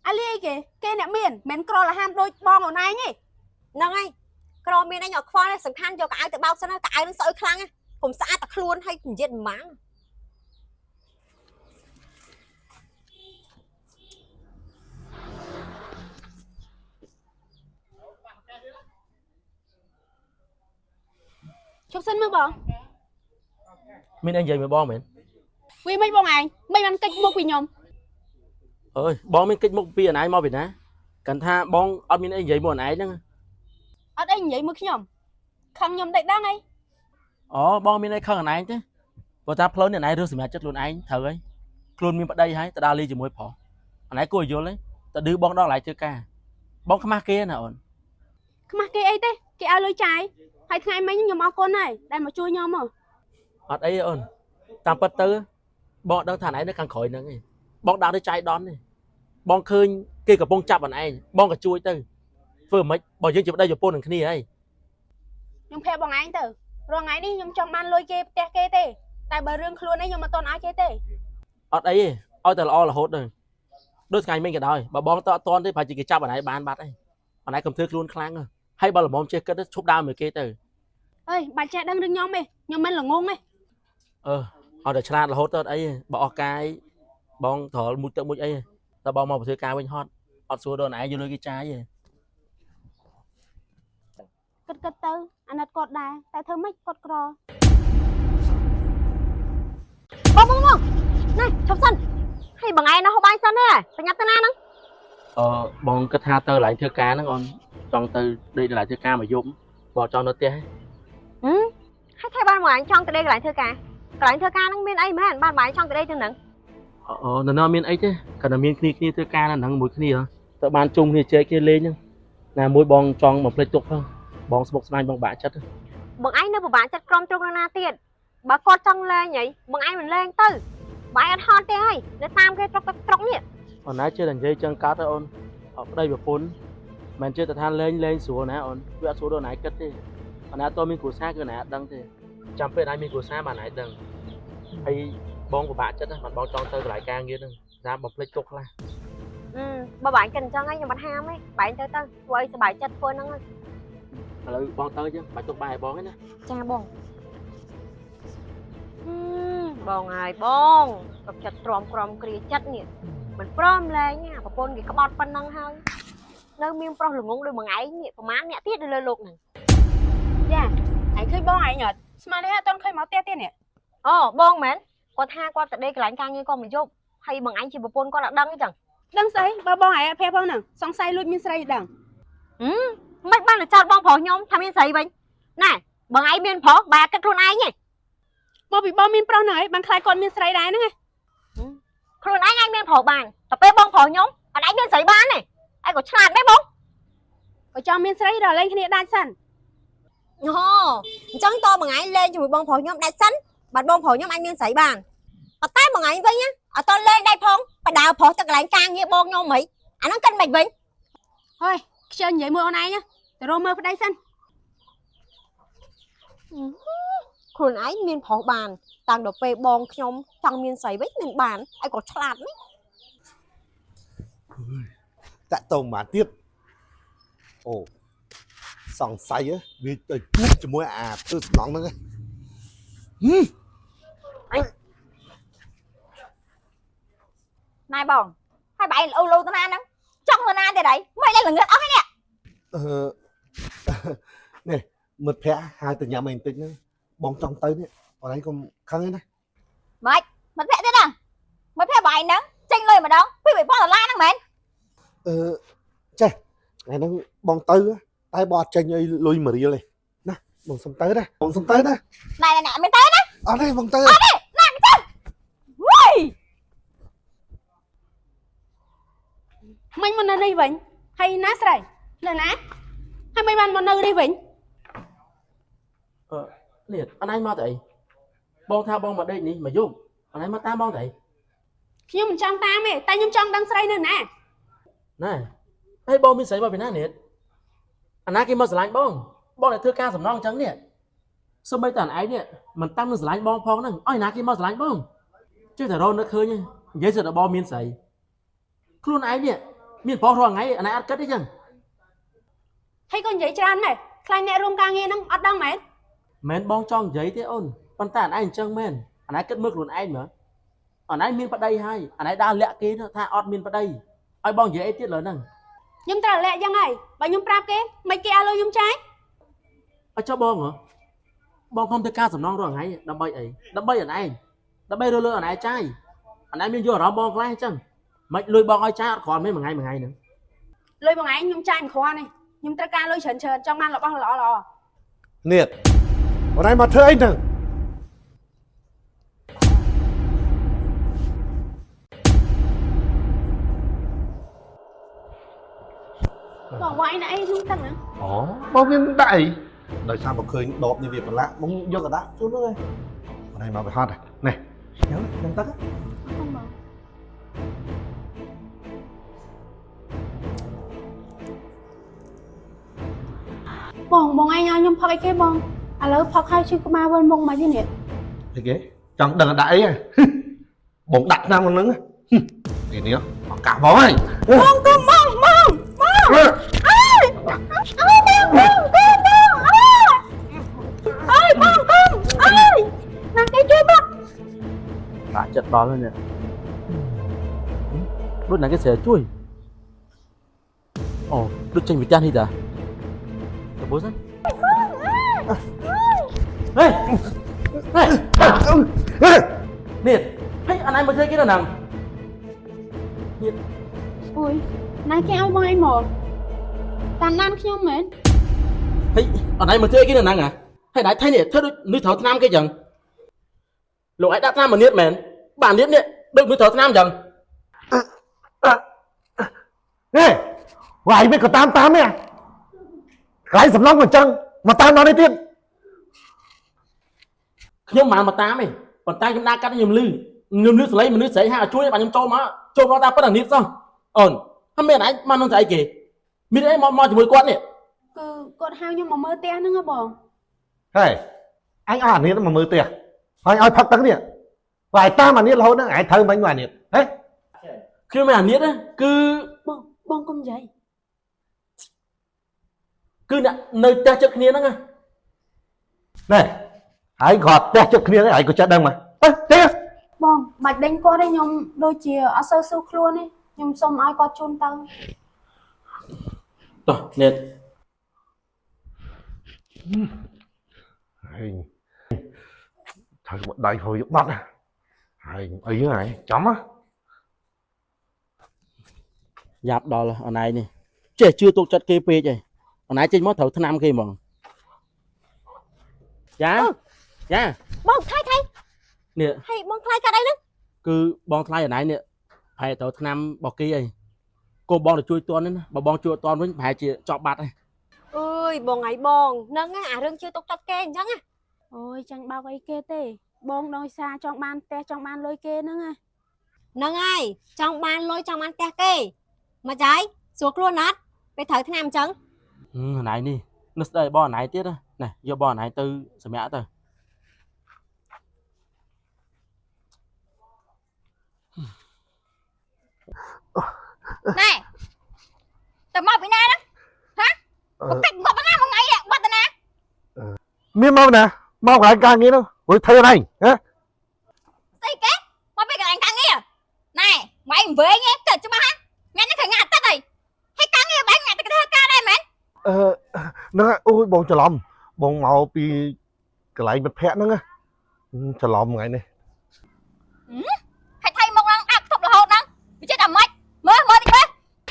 អាលីគេអ្នកមានមិនក្រលហាមដូចបងអូនឯងទេ ហ្នឹងហើយក្រមានអញអត់ខ្វល់ទេសំខាន់យកកៅអៅទៅបោកសិនណាកៅអៅនឹងស្អុយខ្លាំងណាកុំស្អាតតែខ្លួនហើយនិយាយមិនម៉ាំង ជប់សិនមើលបង មានអីនិយាយមួយបងមែន វាមិនបងឯងមិនបានកិច្ចមុខពីខ្ញុំ អើយបងមានកិច្ចមុខពីអណៃមកពីណាកាន់ថាបងអត់មានអីនិយាយមួយអណៃហ្នឹង អត់អីនិយាយមួយខ្ញុំខឹងខ្ញុំតិចដឹងអី អូបងមានអីខឹងអណៃទេព្រោះថាផ្លូវនេះអណៃរើសសម្រាប់ចិត្តខ្លួនឯងត្រូវហើយខ្លួនមានប្តីហើយតើដើរលេងជាមួយប្រុសអណៃគួរយល់ទេតើឌឺបងដល់កន្លែងធ្វើការបងខ្មាស់គេណាអូន ខ្មាស់គេអីទេគេឲ្យលុយចាយហើយថ្ងៃមិញខ្ញុំអរគុណហើយដែលមកជួយខ្ញុំមក អត់អីអូនតាមពិតទៅបងអត់ដឹងថាអណៃនៅខាងក្រោយហ្នឹងឯងបងដើរទៅចាយដន់ទេបងឃើញគេកំពុងចាប់អណៃបងក៏ជួយទៅធ្វើមិនបើយើងជាប្តីប្រពន្ធនឹងគ្នាហើយ ខ្ញុំប្រាប់បងឯងទៅរងថ្ងៃនេះខ្ញុំចង់បានលុយគេផ្ទះគេទេតែបើរឿងខ្លួននេះខ្ញុំមិនតន់ឲ្យគេទេ អត់អីទេឲ្យតែល្អរហូតទៅដូចថ្ងៃមិញក៏ដោយបើបងតអត់តន់ទេប្រហែលជាគេចាប់អណៃបានបាត់ហើយអណៃកុំធ្វើខ្លួនខ្លាំងហើយបើល្មមចេះគិតទៅឈប់ដើរមួយគេទៅ អើយបាច់ចេះដឹងរឿងខ្ញុំទេខ្ញុំមិនល្ងងទេ អត់តែឆ្លាតរហូតទៅអត់អីទេបើអស់កាយបងត្រល់មួយទឹកមួយអីទេតែបងមកធ្វើការវិញហត់អត់សួរដល់អណៃយកលុយគេចាយទេ គិតទៅអាណិតគាត់ដែរតែធ្វើម៉េចគាត់ក្រ បងណែឈប់សិនហើយបងឯងណោះហូបបាយសិនទេប្រញាប់ទៅណាហ្នឹង បងគិតថាទៅកន្លែងធ្វើការហ្នឹងអូនចង់ទៅដេកកន្លែងធ្វើការមកយប់បងចង់នៅផ្ទះ ហើយថៃបានមកអញចង់ទៅដេកកន្លែងធ្វើការហ្នឹងមានអីមែនបានបងឯងចង់ទៅដេកទៅហ្នឹង នៅណាមានអីទេគាត់តែមានគ្នាធ្វើការនៅហ្នឹងមួយគ្នាទៅបានជុំគ្នាជែកគ្នាលេងហ្នឹងណាមួយបងចង់មកផ្លេចទុកផងបងស្មុកស្មាញបងបាក់ចិត្ត បងឯងនៅពិបាកចិត្តក្រំទ្រុងណាទៀតបើគាត់ចង់លេងហីបងឯងមិនលេងទៅបងឯងអត់ហត់ទេហើយនៅតាមគេត្រុកនេះ អូនណាជឿតែនិយាយចឹងកើតទៅអូនអត់ប្តីប្រពន្ធមិនជឿតែថាលេងស្រួលណាអូនវាអត់ស្រួលដល់ណាគិតទេអូនណាតើមានគ្រួសារគឺណាអត់ដឹងទេចាំពេលណាមានគ្រួសារបានណាដឹងហើយបងពិបាកចិត្តណាបងចង់ទៅកន្លែងការងារហ្នឹងតាមបំភ្លេចទុកខ្លះ បើបងឯងគិតអញ្ចឹងហើយខ្ញុំអត់ហាមទេបងឯងទៅធ្វើឲ្យសុបាយចិត្តធ្វើហ្នឹង ឥឡូវបងទៅចឹងបាច់ទុកបាយបងឯណា ចាបងបងហើយបងទុកចិត្តទ្រាំក្រំគ្រាចិត្តនេះមិនព្រមលែងណាប្រពន្ធគេក្បត់ប៉ុណ្ណឹងហើយនៅមានប្រុសល្ងងដូចបងឯងនេះប្រហែលអ្នកទៀតនៅលើលោកហ្នឹង ចាឯងឃើញបងឯងអត់ស្មានទេអត់តន់ឃើញមកផ្ទះទៀតនេះ អូបងមែនគាត់ថាគាត់ទៅដេកកន្លែងការងារគាត់មកយប់ហើយបងឯងជាប្រពន្ធគាត់អត់ដឹងអញ្ចឹង ដឹងស្អីបើបងឯងអត់ប្រាប់ផងហ្នឹងសង្ស័យលួចមានស្រីដឹង មិនបានទៅចោតបងប្រុសខ្ញុំថាមានស្រីវិញណែបងឯងមានប្រុសបែរគិតខ្លួនឯងទេ មកពីបងមានប្រុសហ្នឹងឯងបានខ្លាចគាត់មានស្រីដែរហ្នឹងឯង ខ្លួនឯងមានប្រុសបានតែពេលបងប្រុសខ្ញុំអត់ឯងមានស្រីបានទេឯងក៏ឆ្លាតដែរបង បើចង់មានស្រីរលែងគ្នាដាច់សិន អូអញ្ចឹងតបងឯងលេងជាមួយបងប្រុសខ្ញុំដាច់សិនបាទបងប្រុសខ្ញុំអាចមានស្រីបានតែបងឯងវិញអត់តលេងដែរផងបដើប្រុសទៅកន្លែងការងារបងខ្ញុំហីអាហ្នឹងគិតមិនវិញ ហើយខ្ជិលនិយាយមួយអូនឯងទៅរកមើលប្តីសិន ខ្លួនឯងមានប្រុសបានតាំងដល់ពេលបងខ្ញុំចង់មានស្រីវិញមិនបានឯងក៏ឆ្លាតណា តាក់តងបានទៀតអូសង្ស័យវាទៅជួបជាមួយអាធ្វើសំណងហ្នឹង ណែបងហើយបងឯងលោទៅណាហ្នឹងចង់ទៅណាទៀតហើយមិនឲ្យល្ងឹតអស់នេះ នេះមិត្តភ័ក្ដិហៅទៅញ៉ាំអីបន្តិចហ្នឹងបងចង់ទៅនេះបងឯងកុំខឹងទេណា មិនមិនភ័ក្រទៀតណាមិនភ័ក្របងឯងហ្នឹងចេញលុយម្ដងពី$2000ហ្នឹងមែន ចេះថ្ងៃហ្នឹងបងទៅតែបងអត់ចេញអីលុយ1រៀលទេណាបងសុំទៅណាបងសុំទៅណា ណែមិនទៅណា អត់ទេបងទៅ ណាមិនទៅវ៉ៃ មិញមកនៅនេះវិញហើយណាស្រីនៅណាហើយមិនបានមកនៅនេះវិញ នេះអណៃមកទៅអីបងថាបងមកដេកនេះមកយប់អណៃមកតាមបងទៅអី ខ្ញុំមិនចង់តាមទេតែខ្ញុំចង់ដឹងស្រីនៅណា ណែហើយបងមានស្រីមកពីណានេះអាណាគេមកស្រឡាញ់បង បងតែធ្វើការសំណងអញ្ចឹងនេះសូម្បីតែឯងនេះមិនតាំងនឹងស្រឡាញ់បងផងហ្នឹងឲ្យណាគេមកស្រឡាញ់បងចេះតែរកនឹកឃើញនិយាយសិតតែបងមានស្រីខ្លួនឯងនេះមានប្រុសរាល់ថ្ងៃអាណែអត់គិតទេចឹង ហើយក៏និយាយច្រើនដែរខ្លាញ់អ្នករួមការងារហ្នឹងអត់ដឹងមែន មែនបងចង់និយាយទេអូនប៉ុន្តែអាណែអញ្ចឹងមែនអាណែគិតមើលខ្លួនឯងមើលអាណែមានប្តីហើយអាណែដើរលាក់គេថាអត់មានប្តីឲ្យបងនិយាយអីទៀតលើហ្នឹង ខ្ញុំត្រូវលាក់យ៉ាងហើយបើខ្ញុំប្រាប់គេមិនគេឲ្យលុយខ្ញុំចាយ អត់ចុះបងហ៎បងខំធ្វើការសំណងរាល់ថ្ងៃដើម្បីអីដើម្បីអាណែដើម្បីរលើអាណែចាយអាណែមានយកអារម្មណ៍បងខ្លះអញ្ចឹងមិនលុយបងឲ្យចាយអត់គ្រាន់ទេមួយថ្ងៃហ្នឹង លុយមួយថ្ងៃខ្ញុំចាយមិនគ្រាន់ទេខ្ញុំត្រូវការលុយច្រើនចង់បានរបស់ល្អ នេះអូនឯងមកធ្វើអីហ្នឹងបងវាយណាអីខ្ញុំទឹកហ្នឹង អូបងមានដាក់អីដោយសារមកឃើញដបនេះវាប្រឡាក់បងយកកដាស់ជូនហ្នឹងឯងអូនឯងមកវាហត់នេះខ្ញុំទឹក បងឯងឲ្យខ្ញុំផឹកអីគេបងឥឡូវផឹកហើយឈឺក្បាលវិលមុខមកទៀតនេះ អីគេចង់ដឹងដាក់អីហ៎បងដាក់ឆ្នាំក្នុងហ្នឹងនេះឱកាសបងហើយ បងកុំបងអើយអើយបងអើយណាគេជួយបង ដាក់ចិត្តដល់ហើយនេះដូចណាគេស្រាជួយអូដូចចេញពីផ្ទះនេះតាទៅបូសិនហេនេះហើយអាណែមកធ្វើគេដល់ណាំ អូយណាគេឲ្យបងឯងមកតាមណានខ្ញុំមែន ហើយអាណែមកធ្វើគេដល់ណាំហើយដៃថៃនេះធ្វើដូចនេះត្រូវឆ្នាំគេចឹងលោកឯងដាក់ឆ្នាំមួយនេះមែនបាទនេះនេះដូចនេះត្រូវឆ្នាំចឹង នេះវាយមិនក៏តាមនេះ កន្លែងសំឡងមិនចឹងមកតាមដល់នេះទៀត ខ្ញុំមកតាមទេប៉ុន្តែខ្ញុំដាក់កាត់ខ្ញុំលឺស្លេងមនុស្សស្រីហើយជួយបាទខ្ញុំចូលមកតាមប៉ុណ្ណឹងនេះសោះអូនហើយមានឯងមកនឹងស្អីគេមានអីមកជាមួយគាត់នេះ គឺគាត់ហៅខ្ញុំមកមើលផ្ទះហ្នឹងហ៎បង ហេអញអត់អានេះមកមើលផ្ទះហើយឲ្យផឹកទឹកនេះវាយតាមអានេះរហូតហ្នឹងឯងត្រូវមិញមកអានេះហេ ខ្ញុំមានអានេះគឺ បងកុំនិយាយ គឺអ្នកនៅផ្ទះចិត្តគ្នាហ្នឹង ណែហើយគាត់ផ្ទះចិត្តគ្នាឯងក៏ចិត្តដឹងមកទេ បងមិនដេញគាត់ទេខ្ញុំដូចជាអត់សូវស៊ូខ្លួនទេខ្ញុំសុំឲ្យគាត់ជូនទៅ តោះនេះ ហើយត្រូវមកដៃហួយបាត់ហើយអីហ្នឹងឯងចំហ៎ យ៉ាប់ដល់អណៃនេះចេះជឿទុកចិត្តគេពេកឯងអណៃចេញមកត្រូវឆ្នាំគេហ្មងយ៉ាយ៉ា បងថ្លៃ នេះ ហើយបងថ្លៃកាត់អីហ្នឹង គឺបងថ្លៃអណៃនេះប្រហែលត្រូវឆ្នាំរបស់គេឯងកុំបងទៅជួយតន់នេះណាបើបងជួយតន់វិញប្រហែលជាចប់បាត់ហើយ អើយបងហើយបងហ្នឹងអារឿងជឿទុកចិត្តគេអញ្ចឹង អូយចាញ់បោកអីគេទេបងដោយសារចង់បានផ្ទះចង់បានលុយគេហ្នឹងណា ហ្នឹងហើយចង់បានលុយចង់បានផ្ទះគេមកចាយស្រួលខ្លួនអត់ពេលត្រូវឆ្នាំអញ្ចឹង អណៃនេះនឹកស្ដីបងអណៃទៀតណាយកបងអណៃទៅសម្រាប់ទៅ ណែទៅមកពីណាហ្នឹងហ៎មកកាច់មកណាមួយថ្ងៃបាត់ទៅណា មានមកណាមកកន្លែងការងារនោះរួចធ្វើអីហ៎ ស្អីគេមកពីកន្លែងការងារណែម៉ៃវែងឯងទៅច្បាស់ហ៎ញ៉ាំនេះឃើញញ៉ាំអត់ទេហើយការងារបែងញ៉ាំទៅធ្វើការដែរមែន ហ្នឹងអូយបងច្រឡំបងមកពីកន្លែងមិត្តភ័ក្ដិហ្នឹងច្រឡំថ្ងៃនេះ ហើយថៃមកឡើងអាប់ខ្ទប់រហូតហ្នឹងវាចេះតែម៉េចមើលតិចមើល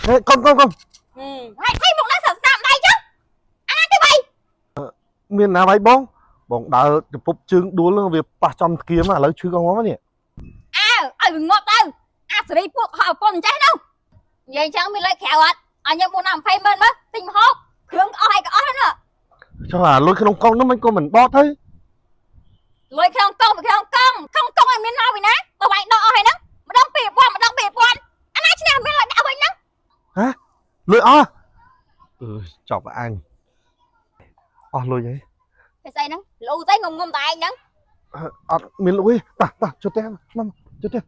ហេកុំ ហើយថៃមកឡើងស្ដាប់ដៃចឹងអាណាទីបី មានណាហើយបងដើរទៅពុបជើងដួលហ្នឹងវាប៉ះចំស្គៀមឥឡូវឈឺកងមកនេះ អើឲ្យវាងាប់ទៅអាសេរីពួកហៅប្រពន្ធចេះនោះនិយាយចឹងមានលុយក្រៅអត់ឲ្យខ្ញុំ420,000មើលទិញម្ហូបគ្រឿងអស់ហើយក៏អស់ហ្នឹង ចុះអាលុយក្នុងកងនោះមិនក៏មិនបោះទៅ លុយក្នុងកងឲ្យមានមកពីណាបើវាយដកអស់ហើយហ្នឹងម្ដង2000អាណាឆ្នាំមានលុយដាក់វិញហ្នឹង លុយអស់ចប់អញ lùi vậy. Cái say nắng lù tay ngùng tại anh nắng Mình lùi ta cho tem mama cho tem.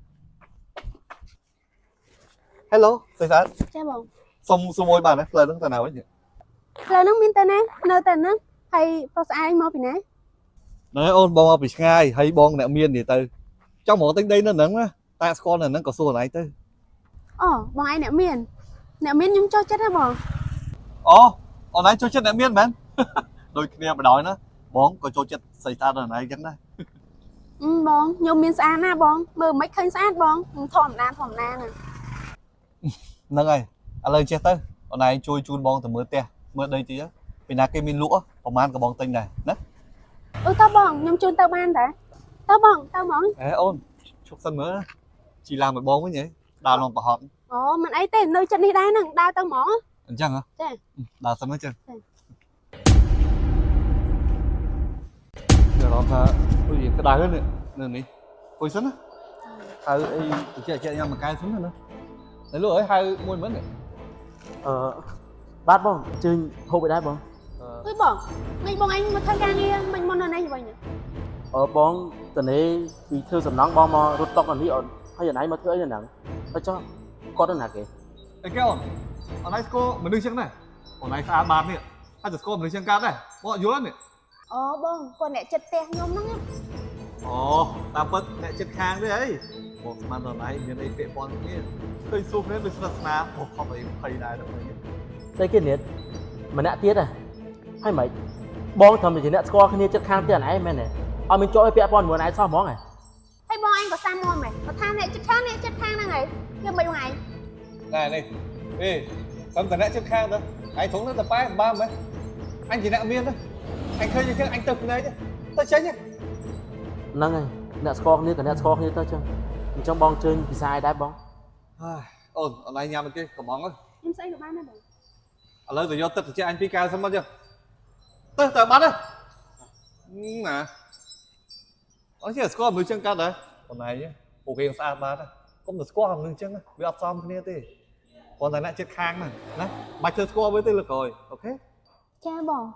Hello ស្អីស្អាត ចាបង សុំមួយបាទណាផ្លូវហ្នឹងទៅណាវិញ ផ្លូវហ្នឹងមានតែណានៅតែហ្នឹងហើយប្រុសស្អាតមកពីណា ណែអូនបងមកពីឆ្ងាយហើយបងអ្នកមាននេះទៅចង់មកទិញដីនៅហ្នឹងណាតែស្គាល់នៅហ្នឹងក៏សួរណៃទៅ អូបងឯងអ្នកមានខ្ញុំចូលចិត្តហ៎បង អូអូនឯងចូលចិត្តអ្នកមានមែន ដូចគ្នាម្ដងណាបងក៏ចូលចិត្តស្អីស្អាតដល់ណៃអញ្ចឹងដែរ បងខ្ញុំមានស្អាតណាបងមើលមិនឃើញស្អាតបងធម្មតាហ្នឹង ហ្នឹងហើយឥឡូវចេះទៅអូនឯងជួយជូនបងទៅមើលផ្ទះមើលដីទីពីណាគេមានលក់ប្រហែលក៏បងទិញដែរណា តើបងខ្ញុំជូនទៅបានតាតើបង អេអូនឈប់សិនមើលជីឡាមកបងវិញហ៎ដើរលងប្រហត់ អូមិនអីទេនៅចិត្តនេះដែរហ្នឹងដើរទៅហ្មង អញ្ចឹងហ៎ ចា ដើរសិនមកចឹង ចា giờ đó là tôi gì cái đài hơn nữa này ôi sẵn á ai chạy nhau mà cay xuống nữa đấy lúc ấy hai môn mất này បាទបងជើញហូបឲ្យដែរបង អើយបងមិនបងឯងមកធ្វើការងារមិនមុននៅនេះវិញ បងតនេពីធ្វើសំណងបងមករត់តុកនេះអូនហើយណៃមកធ្វើអីនៅហ្នឹងហើយចុះគាត់ទៅណាគេ cái kêu ở đây cô mình đưa chân này ở này xa bàn này hai giờ cô mình đưa chân cát này bọn vô lên này អូបងគាត់អ្នកចិត្តផ្ទះខ្ញុំហ្នឹង ồ ta bớt mẹ chân khang đấy ấy một màn ở này miền đây tệ con kia khơi xuống đến được sạt sạt một không phải thầy này đâu này តែគេនេះម្នាក់ទៀតហើយមិនបងធ្វើជាអ្នកស្គាល់គ្នាចិត្តខាងផ្ទះណៃមែនទេអត់មានចូលឲ្យពាក់ព័ន្ធមួយណៃសោះហ្មងហ៎ ហើយបងឯងក៏សាមមមែនគាត់ថាអ្នកចិត្តខាងហ្នឹងហើយខ្ញុំមិនបងឯង này này ê cầm tờ nẹ chân khang thôi anh thúng nó tập phái ba mấy anh chỉ nẹ miên thôi anh khơi như thế anh tập này chứ tao chết nhá ហ្នឹងហើយអ្នកស្គាល់គ្នាក៏អ្នកស្គាល់គ្នាទៅចឹងអញ្ចឹងបងជើញពីសាយដែរបង ổn ở này nhà mình kia cầm bóng thôi ខ្ញុំស្អីក៏បានដែរបង ở lâu rồi do tập cho anh pi cao xong bao chưa tới tờ bắt đây mà nó chỉ là score mới chân cao đấy còn này nhá ok xa ba đây không được score mình chân bị áp xong kia thì còn này lại chết khang này đấy bạch chơi score với tên lực rồi ok ចាបង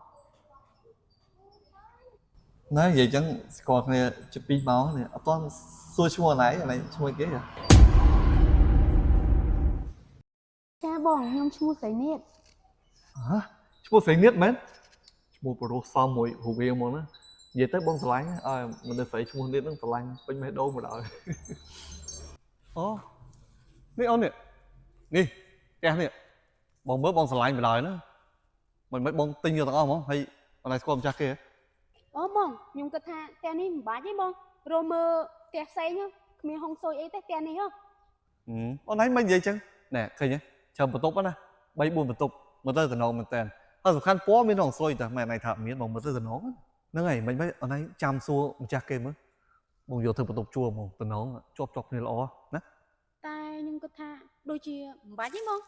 nói vậy chẳng score này chụp pi máu này ở toàn xua xua này xua kia kìa ចាបងខ្ញុំឈ្មោះស្រីនេះ hả chua sấy niết mấy chua pro xong rồi hù bia mà nó về tới bông sải mình được phải chua niết nó sải bên mấy đô mà đợiនេះអូននេះផ្ទះនេះបងមើលបងស្រឡាញ់បណ្ដោយណាមិនមិនបងទិញយកទាំងអស់ហ្មងហើយអនឡាញស្គាល់ម្ចាស់គេ អូបងខ្ញុំគិតថាផ្ទះនេះមិនបាច់ទេបងរមមើលផ្ទះផ្សេងគ្មានហុងស៊ុយអីទេផ្ទះនេះហ៎ អូនឯងមិននិយាយចឹងណែឃើញទេចាំបន្ទប់ណា 3 4 បន្ទប់មើលទៅតំណងមែនតើហើយសំខាន់ពណ៌មានហុងស៊ុយតែម៉ែណៃថាមានបងមើលទៅតំណងហ្នឹងហើយមិនមិនអូនឯងចាំសួរម្ចាស់គេមើលបងយកធ្វើបន្ទប់ជួលហ្មងតំណងជាប់គ្នាល្អណា តែខ្ញុំគិតថាដូចជាមិនបាច់ទេបង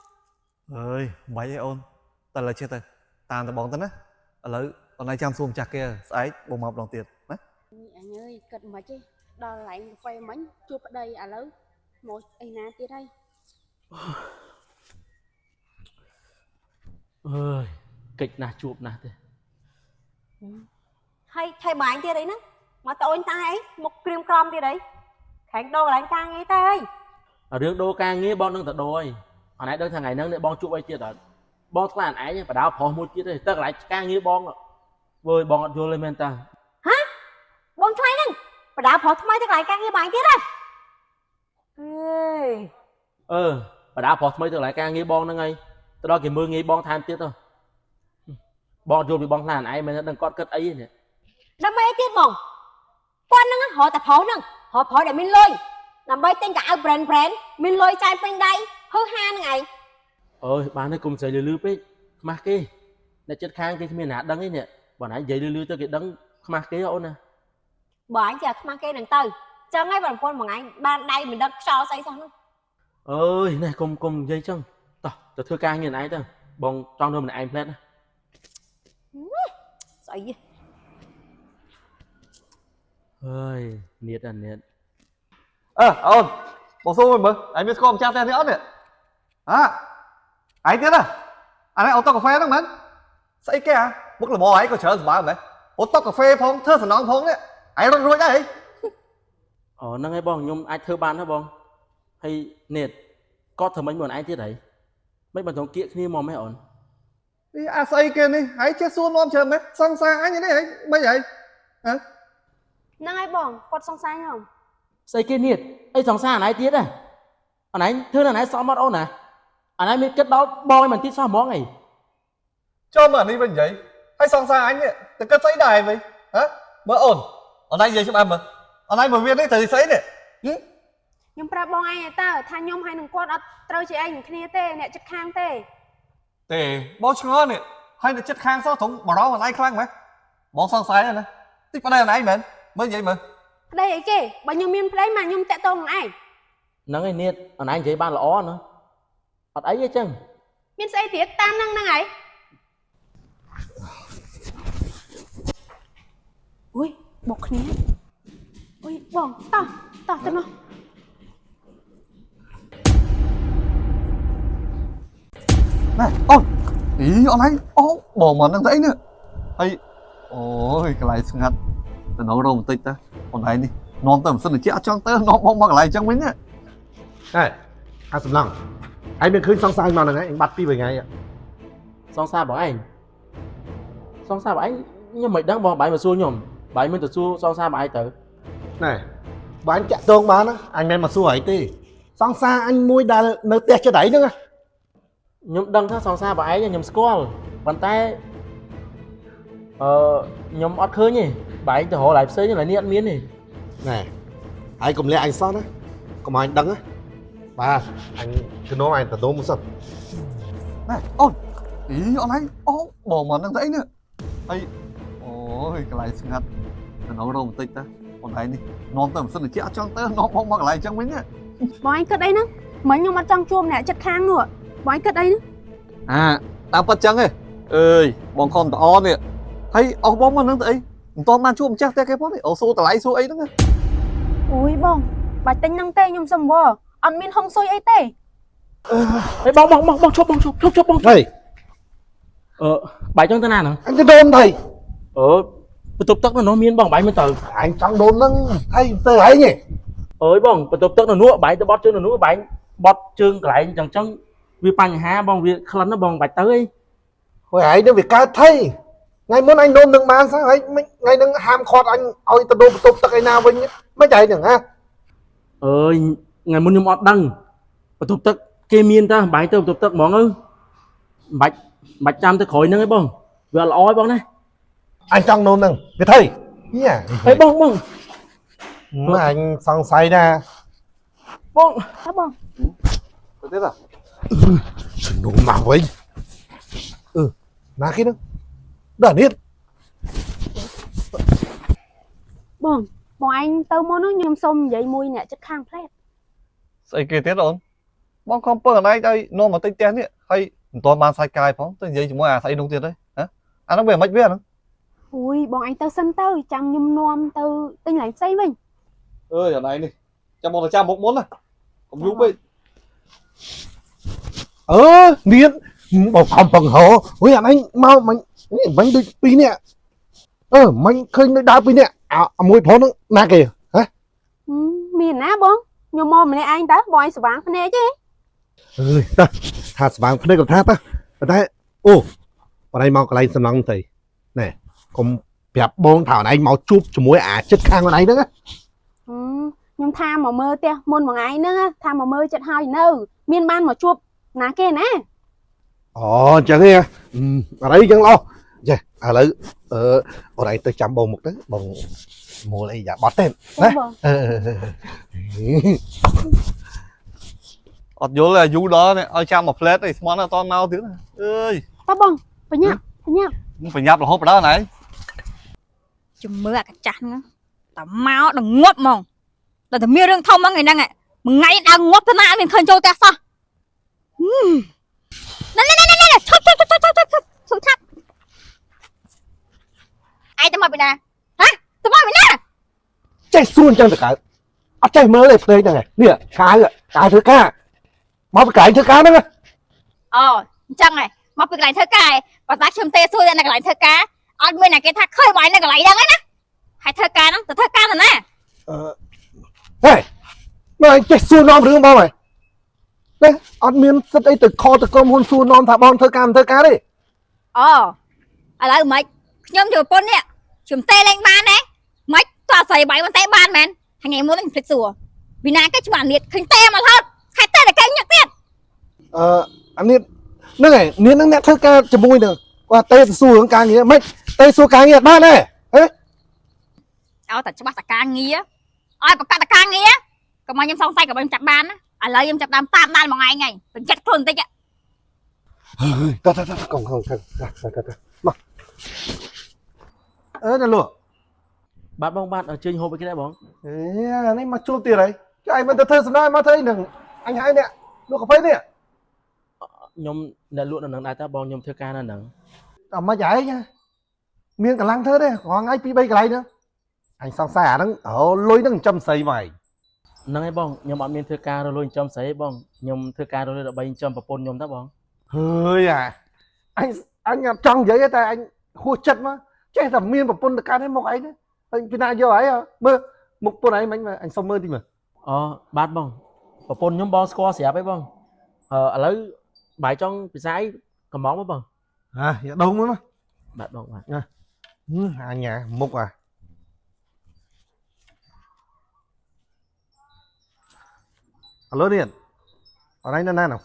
អើយមិនបាច់ទេអូនតែលើចេះទៅតាមតែបងទៅណាឥឡូវអូនឯងចាំសួរម្ចាស់គេស្អែកបងមកម្ដងទៀតណា អញអើយគិតមិនទេដល់កន្លែងកាហ្វេមិញជួបប្តីឥឡូវមកអីណាទៀតហើយ អើយកិច្ចណាស់ជួបណាស់ទេ ហើយថៃបាញ់ទៀតអីហ្នឹងមកតូនតាអីមកក្រៀមក្រំទៀតអីខាងដូរកន្លែងការងារទៅហើយ រឿងដូរការងារបងនឹងទៅដូរហើយអនឯងដឹងថាថ្ងៃហ្នឹងបងជួបអីទៀតអត់បងខ្លាចឯងបដៅប្រុសមួយទៀតទេទៅកន្លែងការងារបងវើយបងអត់យល់ទេមែនតា បងឆ្លៃហ្នឹងបដាប្រុសថ្មីទៅកន្លែងការងារបាញ់ទៀតហ៎អេ បដៅប្រុសថ្មីទៅកន្លែងការងារបងហ្នឹងហើយទៅដល់គេមើលងាយបងថែមទៀតទៅបងយល់ពីបងខ្លាចឯងមែនដឹងគាត់គិតអីនេះ ដើម្បីអីទៀតបងគាត់ហ្នឹងរកតែប្រុសហ្នឹងរកប្រុសដែលមានលុយដើម្បីទិញកៅអៅ brand មានលុយចាយពេញដៃហឺហាហ្នឹងឯង អើយបានទេគុំស្រីលឺពេកខ្មាស់គេអ្នកចិត្តខាងគេគ្មានណាដឹងទេនេះបើណៃនិយាយលឺទៅគេដឹងខ្មាស់គេអូនណា បើអញចេះខ្មាស់គេនឹងទៅចឹងហើយបងប្អូនមួយថ្ងៃបានដៃមិនដឹងខ្យល់ស្អីសោះហ្នឹង អើយនេះគុំនិយាយចឹងតោះទៅធ្វើការងារឯងទៅបងចង់ធ្វើម្នាក់ឯងផ្លែតណា ស្អី អើយនៀតអានៀត អូនបងសួរមើលឯងមានស្គាល់ម្ចាស់ផ្ទះនេះអត់នេះហ៎ឯងទៀតអានេះអូតូកាហ្វេហ្នឹងមែនស្អីគេ mức là bò ấy có chờ gì bảo mày ủa tóc cà phê phong thơ sầm nón phong đấy ấy rồi rồi đấy ហ្នឹងហើយបងខ្ញុំអាចធ្វើបានណាបងហើយនេះគាត់ធ្វើមិនមិនឯងទៀតហីមិនបន្តគៀកគ្នាមកម៉េចអូន đi à xây kia đi hãy chết xuống non chờ mấy sang xa anh như thế ấy mấy vậy hả ហ្នឹងហើយបងគាត់សង្ស័យខ្ញុំ ស្អីគេនេះអីសង្សារអណៃទៀតហ៎អណៃធ្វើអណៃសមអត់អូនណាអណៃមានគិតដល់បងឯងមិនទៀតសោះហ្មងអី cho mà đi bên vậy hay sang xa anh ấy từ cất giấy đài vậy hả mà ổn ở đây gì cho em mà ở đây mà viên đấy từ giấy này ខ្ញុំប្រាប់បងឯងតើថាខ្ញុំហើយនឹងគាត់អត់ត្រូវជាឯងនឹងគ្នាទេអ្នកចិត្តខាងទេ để bao chứa này hay là chất khang sao thống bảo đó mà anh khang mấy bóng sang sái này nè tích vào đây là anh mến mới vậy mà ប្តីអីគេបើខ្ញុំមានប្តីមកខ្ញុំតាក់ទងនឹងឯង ហ្នឹងហើយនេះអណៃនិយាយបានល្អណាអត់អីទេចឹង មានស្អីទៀតតាមហ្នឹងហើយអុយបុកគ្នាអុយបងតោះទៅមក này ôi ý ông anh ô bỏ món đang dãy nữa hay ôi cái này ngặt để nấu đâu một tích ta còn này đi non tầm sân để chẹo cho tớ nó bông bằng lại trong mình nhá này anh sầm lòng anh bên khơi sang sai mà này anh bắt đi về ngày ạ សង្សារបងឯងសង្សារបងឯងខ្ញុំមិនដឹងបងបាយមកសួរខ្ញុំបាយមិនទៅសួរសង្សារបងឯងទៅ này bà anh chẹo tương bán á anh men mà xua ấy tì sang xa anh mua đà nơi tẹt cho đẩy nữa ខ្ញុំដឹងថាសង្សារបងឯងខ្ញុំស្គាល់ប៉ុន្តែខ្ញុំអត់ឃើញទេបងឯងទៅរកlạiផ្សេងឡើយនេះអត់មានទេ này anh cùng lẽ anh sao đấy còn mà anh đắng á bà anh cứ nói anh tao đố một sập này ôi ý ông anh ô bỏ món đang dãy nữa ấy ôi cái này ngặt để nấu đâu một tích ta còn này đi non tầm sân để chẹo cho tớ nó bông bằng lại trong mình nhá បងឯងគិតអីហ្នឹងមិនខ្ញុំអត់ចង់ជួបអ្នកចិត្តខាងនោះបងឯងគិតអីហ្នឹង à tao bắt trắng ấy ơi bọn con tao on nè thấy ông bóng mà nâng ấy toàn mang chuông chắc cái món này ở xô tao lấy xô ấy nữa អូយបងបាច់ទិញហ្នឹងទេខ្ញុំសុំវល់អត់មានហុងស៊ុយអីទេ ហេបងឈប់បង thầy បាយចង់ទៅណាហ្នឹង anh cái đôn thầy បន្ទប់ទឹកនៅនោះមានបងបាយមិនទៅ anh trong đôn nâng thầy tớ ấy nhỉ អើយបងបន្ទប់ទឹកនៅនោះបាយទៅបត់ជើងនៅនោះបាយបត់ជើងកន្លែងចឹងវាបញ្ហាបងវាក្លិនណាបងបាច់ទៅអី hồi ấy nó việc ca thầy ngày muốn anh đôn nâng bán sao ấy ngày nâng ham khọt anh ôi tao đôn tục tắc ai nào với mấy chạy nhỉ ha អើយថ្ងៃមុនខ្ញុំអត់ដឹងបន្ទប់ទឹកគេមានតាបាយទៅបន្ទប់ទឹកហ្មងបាច់ចាំទៅក្រោយហ្នឹងឯងបងវាល្អឯងបងណា anh trong đôn nâng cái thầy nhỉ ហេបង mà anh sang say ra បង តើបង tôi biết à đôn mà với là khi đó đỡ biết បងឯងទៅមុននោះខ្ញុំសុំនិយាយមួយអ្នកចិត្តខាងផ្លែត ស្អីគេទៀតអូនបងខំពឹងអណៃទៅនាំមកតិចផ្ទះនេះហើយមិនទាន់បានសាច់កាយផងទៅនិយាយជាមួយអាស្អីនោះទៀតទេហ៎អានោះវាមិនវាហ្នឹង អូយបងឯងទៅសិនទៅចាំខ្ញុំនាំទៅទិញឡើងផ្សេងវិញ អើយអណៃនេះចាំមកទៅចាំមុខមុនណាកុំយូរពេកមានបងខំពឹងហោអុយអាណៃមកមិញដូចពីរនាក់មិញឃើញនៅដើរពីរនាក់អាមួយប្រុសហ្នឹងណាគេហ៎ មានណាបងខ្ញុំមកម្នាក់ឯងតើបងឯងស្វាងភ្នែកទេ អើយតើថាស្វាងភ្នែកក៏ថាតើប៉ុន្តែអូបងឯងមកកន្លែងសំឡងទៅណែកុំប្រាប់បងថាអណៃមកជួបជាមួយអាចិត្តខាងអណៃហ្នឹង ខ្ញុំថាមកមើលផ្ទះមុនមួយថ្ងៃហ្នឹងថាមកមើលចិត្តហើយនៅមានបានមកជួបណាគេណា អូអញ្ចឹងហ៎អរៃចឹងឡោះចេះឥឡូវអរៃទៅចាំបងមុខទៅបងមួលអីយ៉ាបត់ទេណាអត់យល់យូរដល់ឲ្យចាំមួយផ្លែតឯស្មន់អត់តមកទៀតអើយ តើបងបញ្ញាប់ ប្រញាប់រហូតដល់ណៃ ជំមើអាកាចាស់ហ្នឹងតែមកដល់ងាប់ហ្មងដល់តែមានរឿងធំហ្នឹងថ្ងៃហ្នឹងមួយថ្ងៃដើរងាប់ទៅណាអត់មានឃើញចូលផ្ទះសោះណែឈប់សុំថាប់ឯងទៅមកពីណាហ៎ទៅមកពីណា ចេះសួនចឹងតើអត់ចេះមើលទេផ្លេចឹងនេះកាយធ្វើការមកប្រកែកធ្វើការហ្នឹង អូអញ្ចឹងហ៎ មកពីកន្លែងធ្វើការបើតាខ្ញុំទេសួរនៅកន្លែងធ្វើការអត់មានអ្នកគេថាឃើញបងឯងនៅកន្លែងហ្នឹងណាហើយធ្វើការហ្នឹងទៅធ្វើការទៅណា ហេមើលអញចេះសួរនាំរឿងបងហ៎នេះអត់មានសិទ្ធអីទៅខទៅក្រុមហ៊ុនសួរនាំថាបងធ្វើការមិនធ្វើការទេ អូឥឡូវមិនខ្ញុំជាប្រពន្ធនេះខ្ញុំទេលេងបានទេមិនតោះអាស្រ័យបាយមិនទេបានមែនថ្ងៃមុនខ្ញុំភ្លេចសួរវិណាគេច្បាស់នេះឃើញទេមកហត់ខែទេតែគេញឹកទៀត អានេះហ្នឹងឯងនាងហ្នឹងអ្នកធ្វើការជាមួយនឹងគាត់ទេសួររឿងការងារមិនទេសួរការងារបានទេហេ ឲ្យតែច្បាស់តការងារឲ្យប្រកាសតការងារកុំឲ្យខ្ញុំសង្ស័យក៏ខ្ញុំចាប់បានណាឥឡូវខ្ញុំចាប់តាមដានមកឯងហើយបញ្ជាក់ខ្លួនបន្តិច តកុំមកណាលោក បាទបងបាទជើញហូបអីគេដែរបង អេនេះមកជួបទៀតហើយចុះឯងមិនទៅធ្វើសំណើមកធ្វើអីនឹងអញហៅអ្នកលក់កាហ្វេនេះ ខ្ញុំអ្នកលក់នៅនឹងដែរតើបងខ្ញុំធ្វើការនៅនឹង តែមិនឯងមានកម្លាំងធ្វើទេគ្រាន់ថ្ងៃ2 3កន្លែងហ្នឹងអញសង្ស័យអាហ្នឹងអូលុយហ្នឹងចំស្រីមកឯង ហ្នឹងហើយបងខ្ញុំអត់មានធ្វើការរលួយចំស្រីបងខ្ញុំធ្វើការរលួយដើម្បីចំប្រពន្ធខ្ញុំតើបង ហើយអញអញចង់និយាយតែអញហួសចិត្តមកចេះតែមានប្រពន្ធទៅកាន់ឯងមកឯងហើយពីណាយកឯងមើលមុខពុនឯងមិនអញសុំមើលតិចមើល អូបាទបងប្រពន្ធខ្ញុំបងស្គាល់ស្រាប់ហើយបងឥឡូវបាយចង់ពិសាយកំងមកបង យកដងមើលមក បាទបងបាទ អញមុខឥឡូវនេះអត់ឯងនៅណានោះ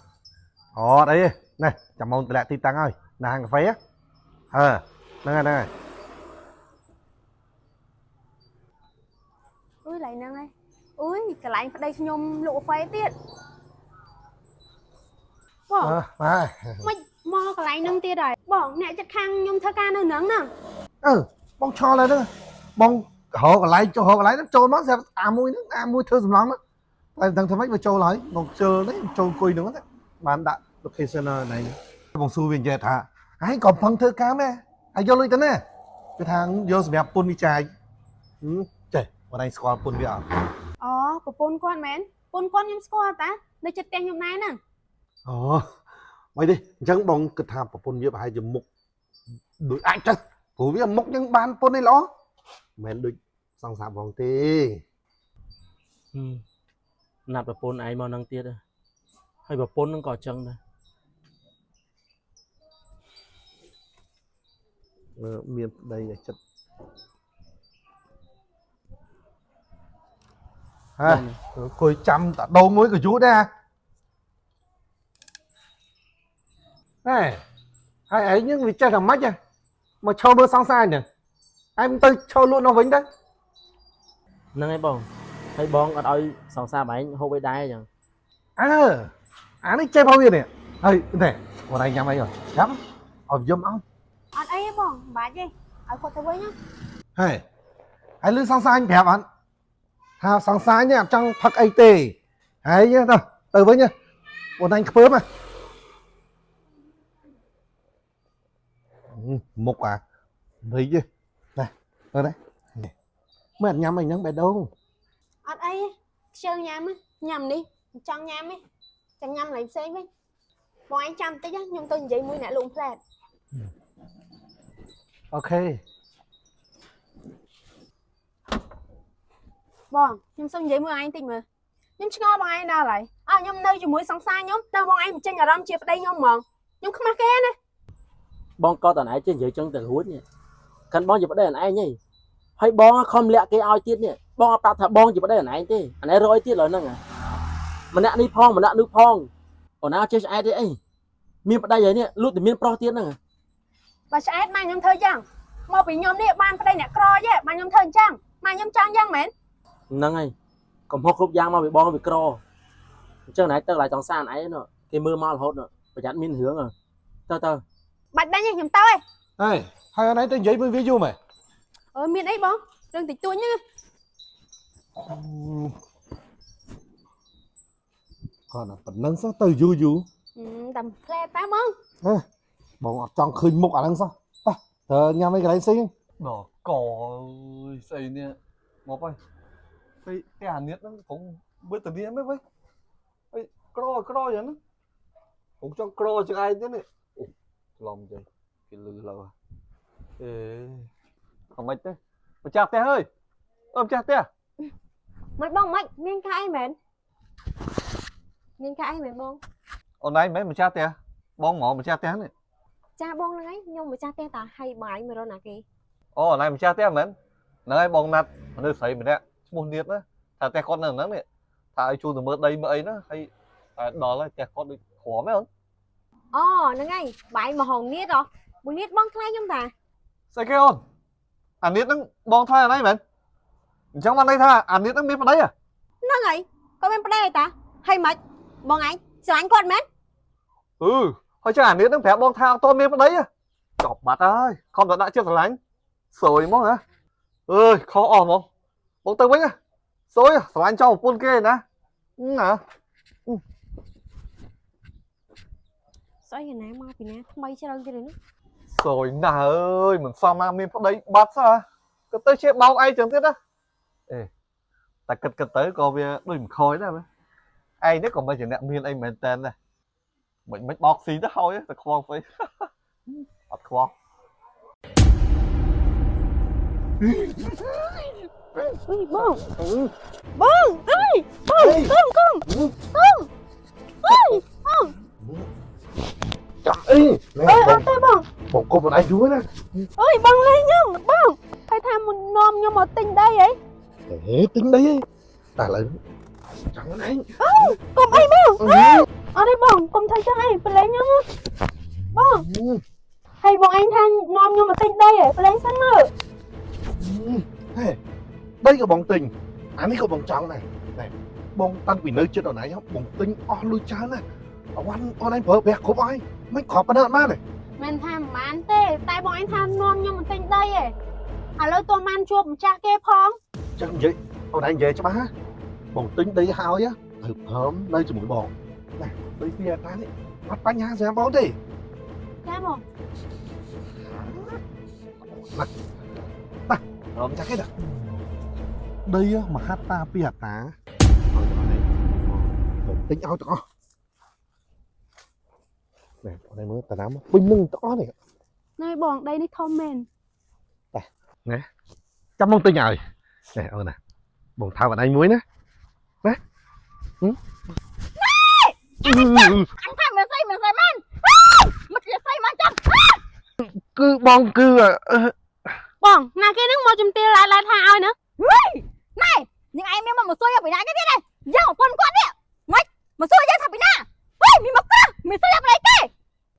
អូអត់អីទេនេះចាំមកតម្លាក់ទីតាំងហើយណាហាងកាហ្វេហ្នឹងហើយ អុយឡៃហ្នឹងឯងអុយកន្លែងប្តីខ្ញុំលក់កាហ្វេទៀតបង បាទ មិនមកកន្លែងហ្នឹងទៀតហើយបងអ្នកចិត្តខាងខ្ញុំធ្វើការនៅហ្នឹងហ្នឹង បងឆ្ងល់ហើយហ្នឹងបងរកកន្លែងចូលរកកន្លែងហ្នឹងចូលមកស្រាប់អាមួយធ្វើសំឡងមកតែដឹងថាម៉េចបើចូលហើយបងជិលនេះចូលអង្គុយហ្នឹងបានដាក់ location ណៃបងសួរវានិយាយថាឯងក៏ផឹងធ្វើការដែរហើយយកលុយទៅណាគឺថាយកសម្រាប់ពុនវិចាយចេះបងឯងស្គាល់ពុនវាអត់ អូប្រពន្ធគាត់មែនប្រពន្ធគាត់ខ្ញុំស្គាល់តានៅចិត្តផ្ទះខ្ញុំដែរហ្នឹង អូមិនទេអញ្ចឹងបងគិតថាប្រពន្ធវាប្រហែលជាមុខដូចអាចចឹងព្រោះវាមុខចឹងបានពុននេះល្អមិនមែនដូចសង្សារបងទេ ណាត់ប្រពន្ធឯងមកនឹងទៀតហើយប្រពន្ធនឹងក៏អញ្ចឹងដែរ មានប្តីចិត្តគួយចាំតាដូងមួយក៏យូរដែរហើយឯងនឹងវាចេះតែម៉េចមកឈរមើលសង្សារហ្នឹងឯងទៅឈរលក់នោះវិញទៅ ហ្នឹងហើយបងហើយបងអត់ឲ្យសង្សារបងឯងហូបអីដែរអញ្ចឹង អានេះចេះផងវានេះហើយនេះបងឯងញ៉ាំអីអត់ចាំឲ្យយំអោ អត់អីទេបងមិនបាច់ទេឲ្យគាត់ទៅវិញណា ហើយលឺសង្សារប្រាប់អត់ថាសង្សារនេះអត់ចង់ផឹកអីទេហើយទៅវិញបងឯងខ្ពើមមុខរីកទេណាមើលនេះមិនញ៉ាំអីហ្នឹងបេះដូង អត់អីខ្ជិលញ៉ាំនេះចង់ញ៉ាំទេចាំញ៉ាំកន្លែងផ្សេងវិញបងឯងចាំតិចខ្ញុំទៅនិយាយមួយអ្នកលក់ផ្លែត អូខេ បងខ្ញុំសុំនិយាយមួយឯងតិចមើលខ្ញុំឆ្ងល់បងឯងដល់ហើយខ្ញុំនៅជាមួយសង្សារខ្ញុំតែបងឯងបញ្ចេញអារម្មណ៍ជាប្តីខ្ញុំហ្មងខ្ញុំខ្មាស់គេណា បងក៏តណៃចេះនិយាយចឹងទៅរួចនេះកាន់បងជាប្តីអនឯងហីហើយបងខំលាក់គេឲ្យទៀតនេះបងអត់ប្រាប់ថាបងជាប្តីអនឯងទេអានេះរកអីទៀតឡើយហ្នឹងម្នាក់នេះផងម្នាក់នោះផងអូណាចេះឆ្អែតទេអីមានប្តីហើយនេះលុះតែមានប្រុសទៀតហ្នឹង បើឆ្អែតម៉ែខ្ញុំធ្វើចឹងមកពីខ្ញុំនេះបានប្តីអ្នកក្រទេម៉ែខ្ញុំធ្វើអញ្ចឹងម៉ែខ្ញុំចង់ចឹងមែន ហ្នឹងហើយកុំហុកគ្រប់យ៉ាងមកពីបងវាក្រអញ្ចឹងណៃទៅកន្លែងចង់សានឯងគេមើលមករហូតប្រយ័ត្នមានរឿងទៅ បាច់ដាច់ទេខ្ញុំទៅឯង ហើយអនឯងទៅនិយាយមួយវាយូរមែន មានអីបងរឿងតិចតួចហ្នឹង គាត់ប៉ុណ្ណឹងសោះទៅយូរ តែផ្លែតើហ្មង បងអត់ចង់ឃើញមុខអាហ្នឹងសោះទៅញ៉ាំអីកន្លែងផ្សេង Nó cò xây nè một ơi cái hàn nhất nó cũng biết từ đi mấy vậy cro vậy nó cũng cho cro cho ai chứ này lòng gì cái lư lâu ê không mấy thế mà cha té ơi ôm cha té មិនបងមិនមានខែអីមែនមានខែអីមែនបង ôn này mấy mà cha té bong ngọ mà cha té này ចាបងហ្នឹងឯងខ្ញុំម្ចាស់ទេតាហើយបងឯងមករកណាគេ ô này mà cha té mến này bong nát mà nơi sấy mình đấy mua nhiệt đó thà té con nào nắng này thà ai chu từ mưa đây mưa ấy nó hay đó là té con được khó mấy không អូហ្នឹងឯងបងឯងមកហងនៀតហ៎មួយនៀតបងខ្លាញ់ខ្ញុំតា sao kia ôn nhiệt nó bong thay ở đây mến chẳng ăn đây tha nhiệt nó biết vào đấy à ហ្នឹងហើយគាត់មានប្តីតាហើយមិនបងឯងស្រឡាញ់គាត់មែន ừ thôi chứ nhiệt nó phải bong thay to biết vào đấy à chọc bạt ơi không đã chưa phải lánh rồi mong hả ơi khó ổn không bong tư à rồi phải anh cho một quân kia nè hả ស្អីណាមកពីណាថ្មីច្រើនទៀតនេះ rồi nè ơi mình sao mà mình vào đấy bạt sao à cái tới chế bao ai chẳng tiếc á ê ta cật cật tới coi về đừng khói ra ai nếu còn bây giờ nè miền anh mình tên này mình mới bọc xí đó thôi á ta khoan phải bật khoan អើយបងបងអើយបងកុំអើយ Trời ơi, អើយអត់ទេបង một cô bọn anh vui nè. អើយបងលេងខ្ញុំបងហើយថាមុននាំខ្ញុំមកទិញដីអី Ê, tính đi. Ta lại chẳng có anh. កុំអីបងអត់ទេបងកុំធ្វើចឹងអីប្រឡែងខ្ញុំបងហើយបងឯងថានាំខ្ញុំមកទិញដីហ៎ប្រឡែងសិនមើល Ê, đây là bọn tình. Anh ấy có bọn chồng này. Này, bọn tan quỷ nơi chết ở này nhá. Bọn tình o lui chán này. Ông anh vợ bẹt khổ ai. Mấy khó bắt má này. មិនថាមិនបានទេតែបងឯងថានាំខ្ញុំមកទិញដីហ៎ឥឡូវតោះបានជួបម្ចាស់គេផង Chẳng vậy. Ông anh về cho má. Bọn tình đi hao á. Thực hớm nơi cho mũi bọn. Này, đi kia ta đi. Bắt bánh nha xem bó đi. ចាបង Rồi chắc hết rồi. Đây á, mà hát ta bịa tá. Thôi cho đây. Một tính áo cho con. Này, ở đây mới tà nám. Bình nâng cho con này. ណែបងដីនេះធំមែន Chăm mong tinh rồi. Này, ơi nè. Bồng thao vào đây muối nè. Nè. Ừ. anh thay mình xây men mất việc xây mà chăm Cứ bong cứ បងណាគេនឹងមកជំទាវឡាយថាឲ្យណា này nhưng ai mới mà một xôi ở bên này cái này giờ một con quạt đi mày một xôi giờ thằng bên nào ơi mình mất cơ mình xây ở đây cái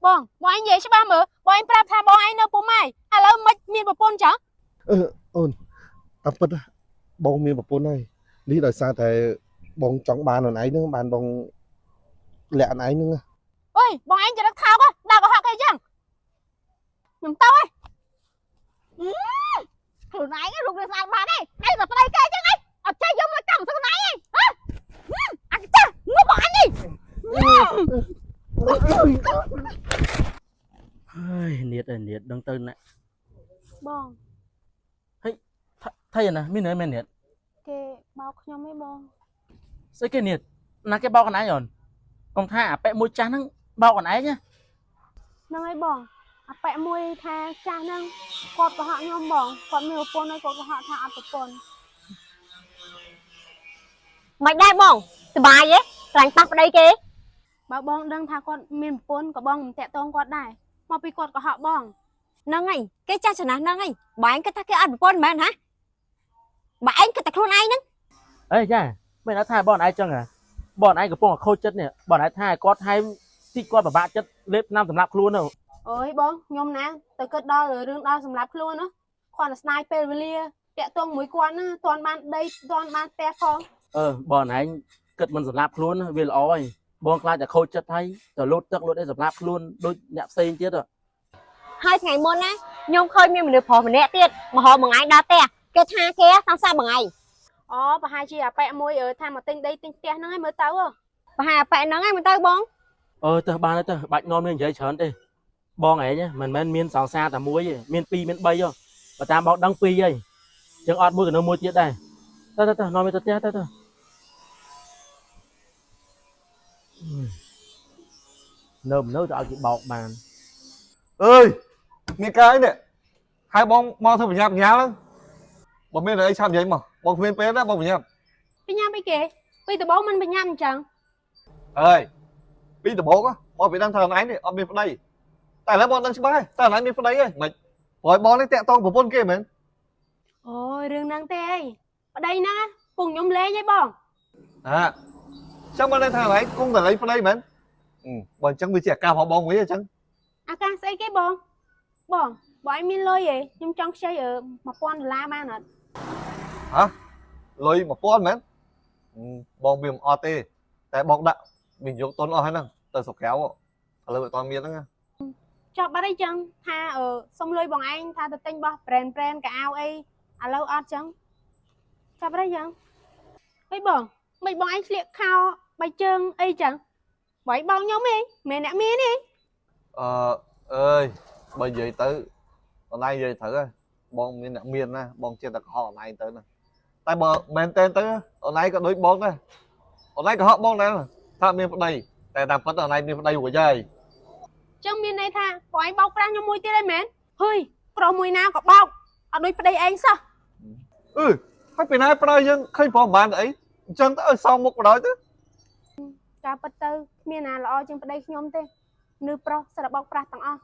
បងឯងនិយាយច្បាស់មើលបងឯងប្រាប់ថាបងឯងនៅពុំហើយឥឡូវមិនមានប្រពន្ធចឹង ôn. Tập bật bong miên một bốn này. Lý đời xa thì bong chóng bàn ở nãy nữa. Bàn bong lẹ nãy nữa. អើយបងឯងចរិតថោកដាក់កុហកគេចឹងខ្ញុំទៅហើយ ខ្លួនឯងរូបរាងស្អាតបានទេឯងទៅប្តីគេចឹងឯងអត់ចេះយកមកកម្មស្គនឯងហ៎អាចាងប់បងអញនេះ Ơi, nhiệt đang tên nè បង thay nè mình nói men nhiệt គេបោកខ្ញុំឯងបង sao cái nhiệt là cái bao con ấy rồi còn tha à bẹ môi trắng nó bao con ấy nhá ហ្នឹងហើយបងអាប៉ែមួយថាចាស់ហ្នឹងគាត់កុហកខ្ញុំបងគាត់មានប្រពន្ធហើយគាត់កុហកថាអត់ប្រពន្ធ មិនដែរបងសុបាយទេខ្លាញ់ប៉ះប្តីគេ បើបងដឹងថាគាត់មានប្រពន្ធក៏បងមិនតាក់ទងគាត់ដែរមកពីគាត់កុហកបង ហ្នឹងហើយគេចាស់ចំណាស់ហ្នឹងហើយបងឯងគិតថាគេអត់ប្រពន្ធមែនហ៎បងឯងគិតតែខ្លួនឯងហ្នឹង ấy cha mày đã thay bọn ai chăng à bọn ai của phong khôi chất nè bọn ai thay có thay thích con và bạn chất lép nam tầm lạp luôn đâu អើយបងខ្ញុំណាទៅគិតដល់រឿងដល់សម្រាប់ខ្លួនណាគាត់តែស្នាយពេលវេលាតាក់ទងមួយគាត់ណាតន់បានដីតន់បានផ្ទះផង bọn anh cất mình sầm lạp luôn vì là oi bọn lạiจะkhôi chất thay rồi lốt tức lốt đây sầm lạp luôn đôi nhạc xây chết rồi ហើយថ្ងៃមុនណាខ្ញុំឃើញមានមនុស្សប្រុសម្នាក់ទៀតមកហៅបងឯងដល់ផ្ទះគេថាគេសង្សារបងឯង អូប្រហែលជាអាប៉ែមួយថាមកទិញដីទិញផ្ទះហ្នឹងហើយមើលទៅ ប្រហែលប៉ែហ្នឹងឯងមិនទៅបង tớ ba tớ bạch ngon lên giấy chớn đi bọn ấy nhá mình miên sào xa tà muối miên pi miên bay vô và ta bảo đăng pi ấy chẳng ọt mua cái nó mua tiết đây tớ nói với tớ nôm nấu cho chị bọc bàn ơi nghe cái này hai bong thôi phải nhầm nhá lắm bọn mình ở đây sao vậy mà bọn mình bé đó bọn mình nhầm ពីញ៉ាំអីគេពីដំបូងមិនបញ្ញាំអញ្ចឹង ơi bây giờ bố á bọn bị đang thờ này này ông bị đây tại là bọn đang chơi tại là mình đây ấy mày rồi bọn ấy tẹt to của bọn kia mình អូយរឿងហ្នឹងទេអីប្តីហ្នឹងណាពងខ្ញុំលេងឯងបង à chắc bọn đây thờ này cũng phải lấy đây mình bọn chẳng bị trẻ cao họ bong ấy chẳng អាកាសស្អីគេបងបងឯងមានលុយទេខ្ញុំចង់ខ្ចី$1000បានអត់ hả lôi một con mình bong bìm OT tại bong đặng mình dùng tôn o hay năng tờ sọc kéo lôi bọn toàn miên đó nha ចប់បាត់អីចឹងថាសុំលុយបងឯងថាទៅទិញបោះ brand កៅអៅអីឥឡូវអត់ចឹងចប់បាត់អីចឹងហេបងមិនបងឯងស្លៀកខោបីជើងអីចឹងបងឯងបងខ្ញុំឯងមិនអ្នកមានទេ ơi bây giờ tới hôm nay giờ thử coi bong miên nặng miên nè bong trên là họ này tới nè tại bờ men tên tới hôm nay có đối bong đây hôm nay có họ bong đây nè tham miên đây tại làm phát ở này miên đây của chơi ចឹងមានន័យថាបងឯងបោកប្រាស់ខ្ញុំមួយទៀតឯងមែនហុយប្រុសមួយណាក៏បោកអត់ដូចប្តីឯងសោះ hay bị nay đây nhưng khi bỏ bàn ấy chân tới sau một cái đó chứ ការពិតទៅគ្មានណាល្អជាងប្តីខ្ញុំទេ នៅប្រុសស្រាប់បោកប្រាស់ទាំងអស់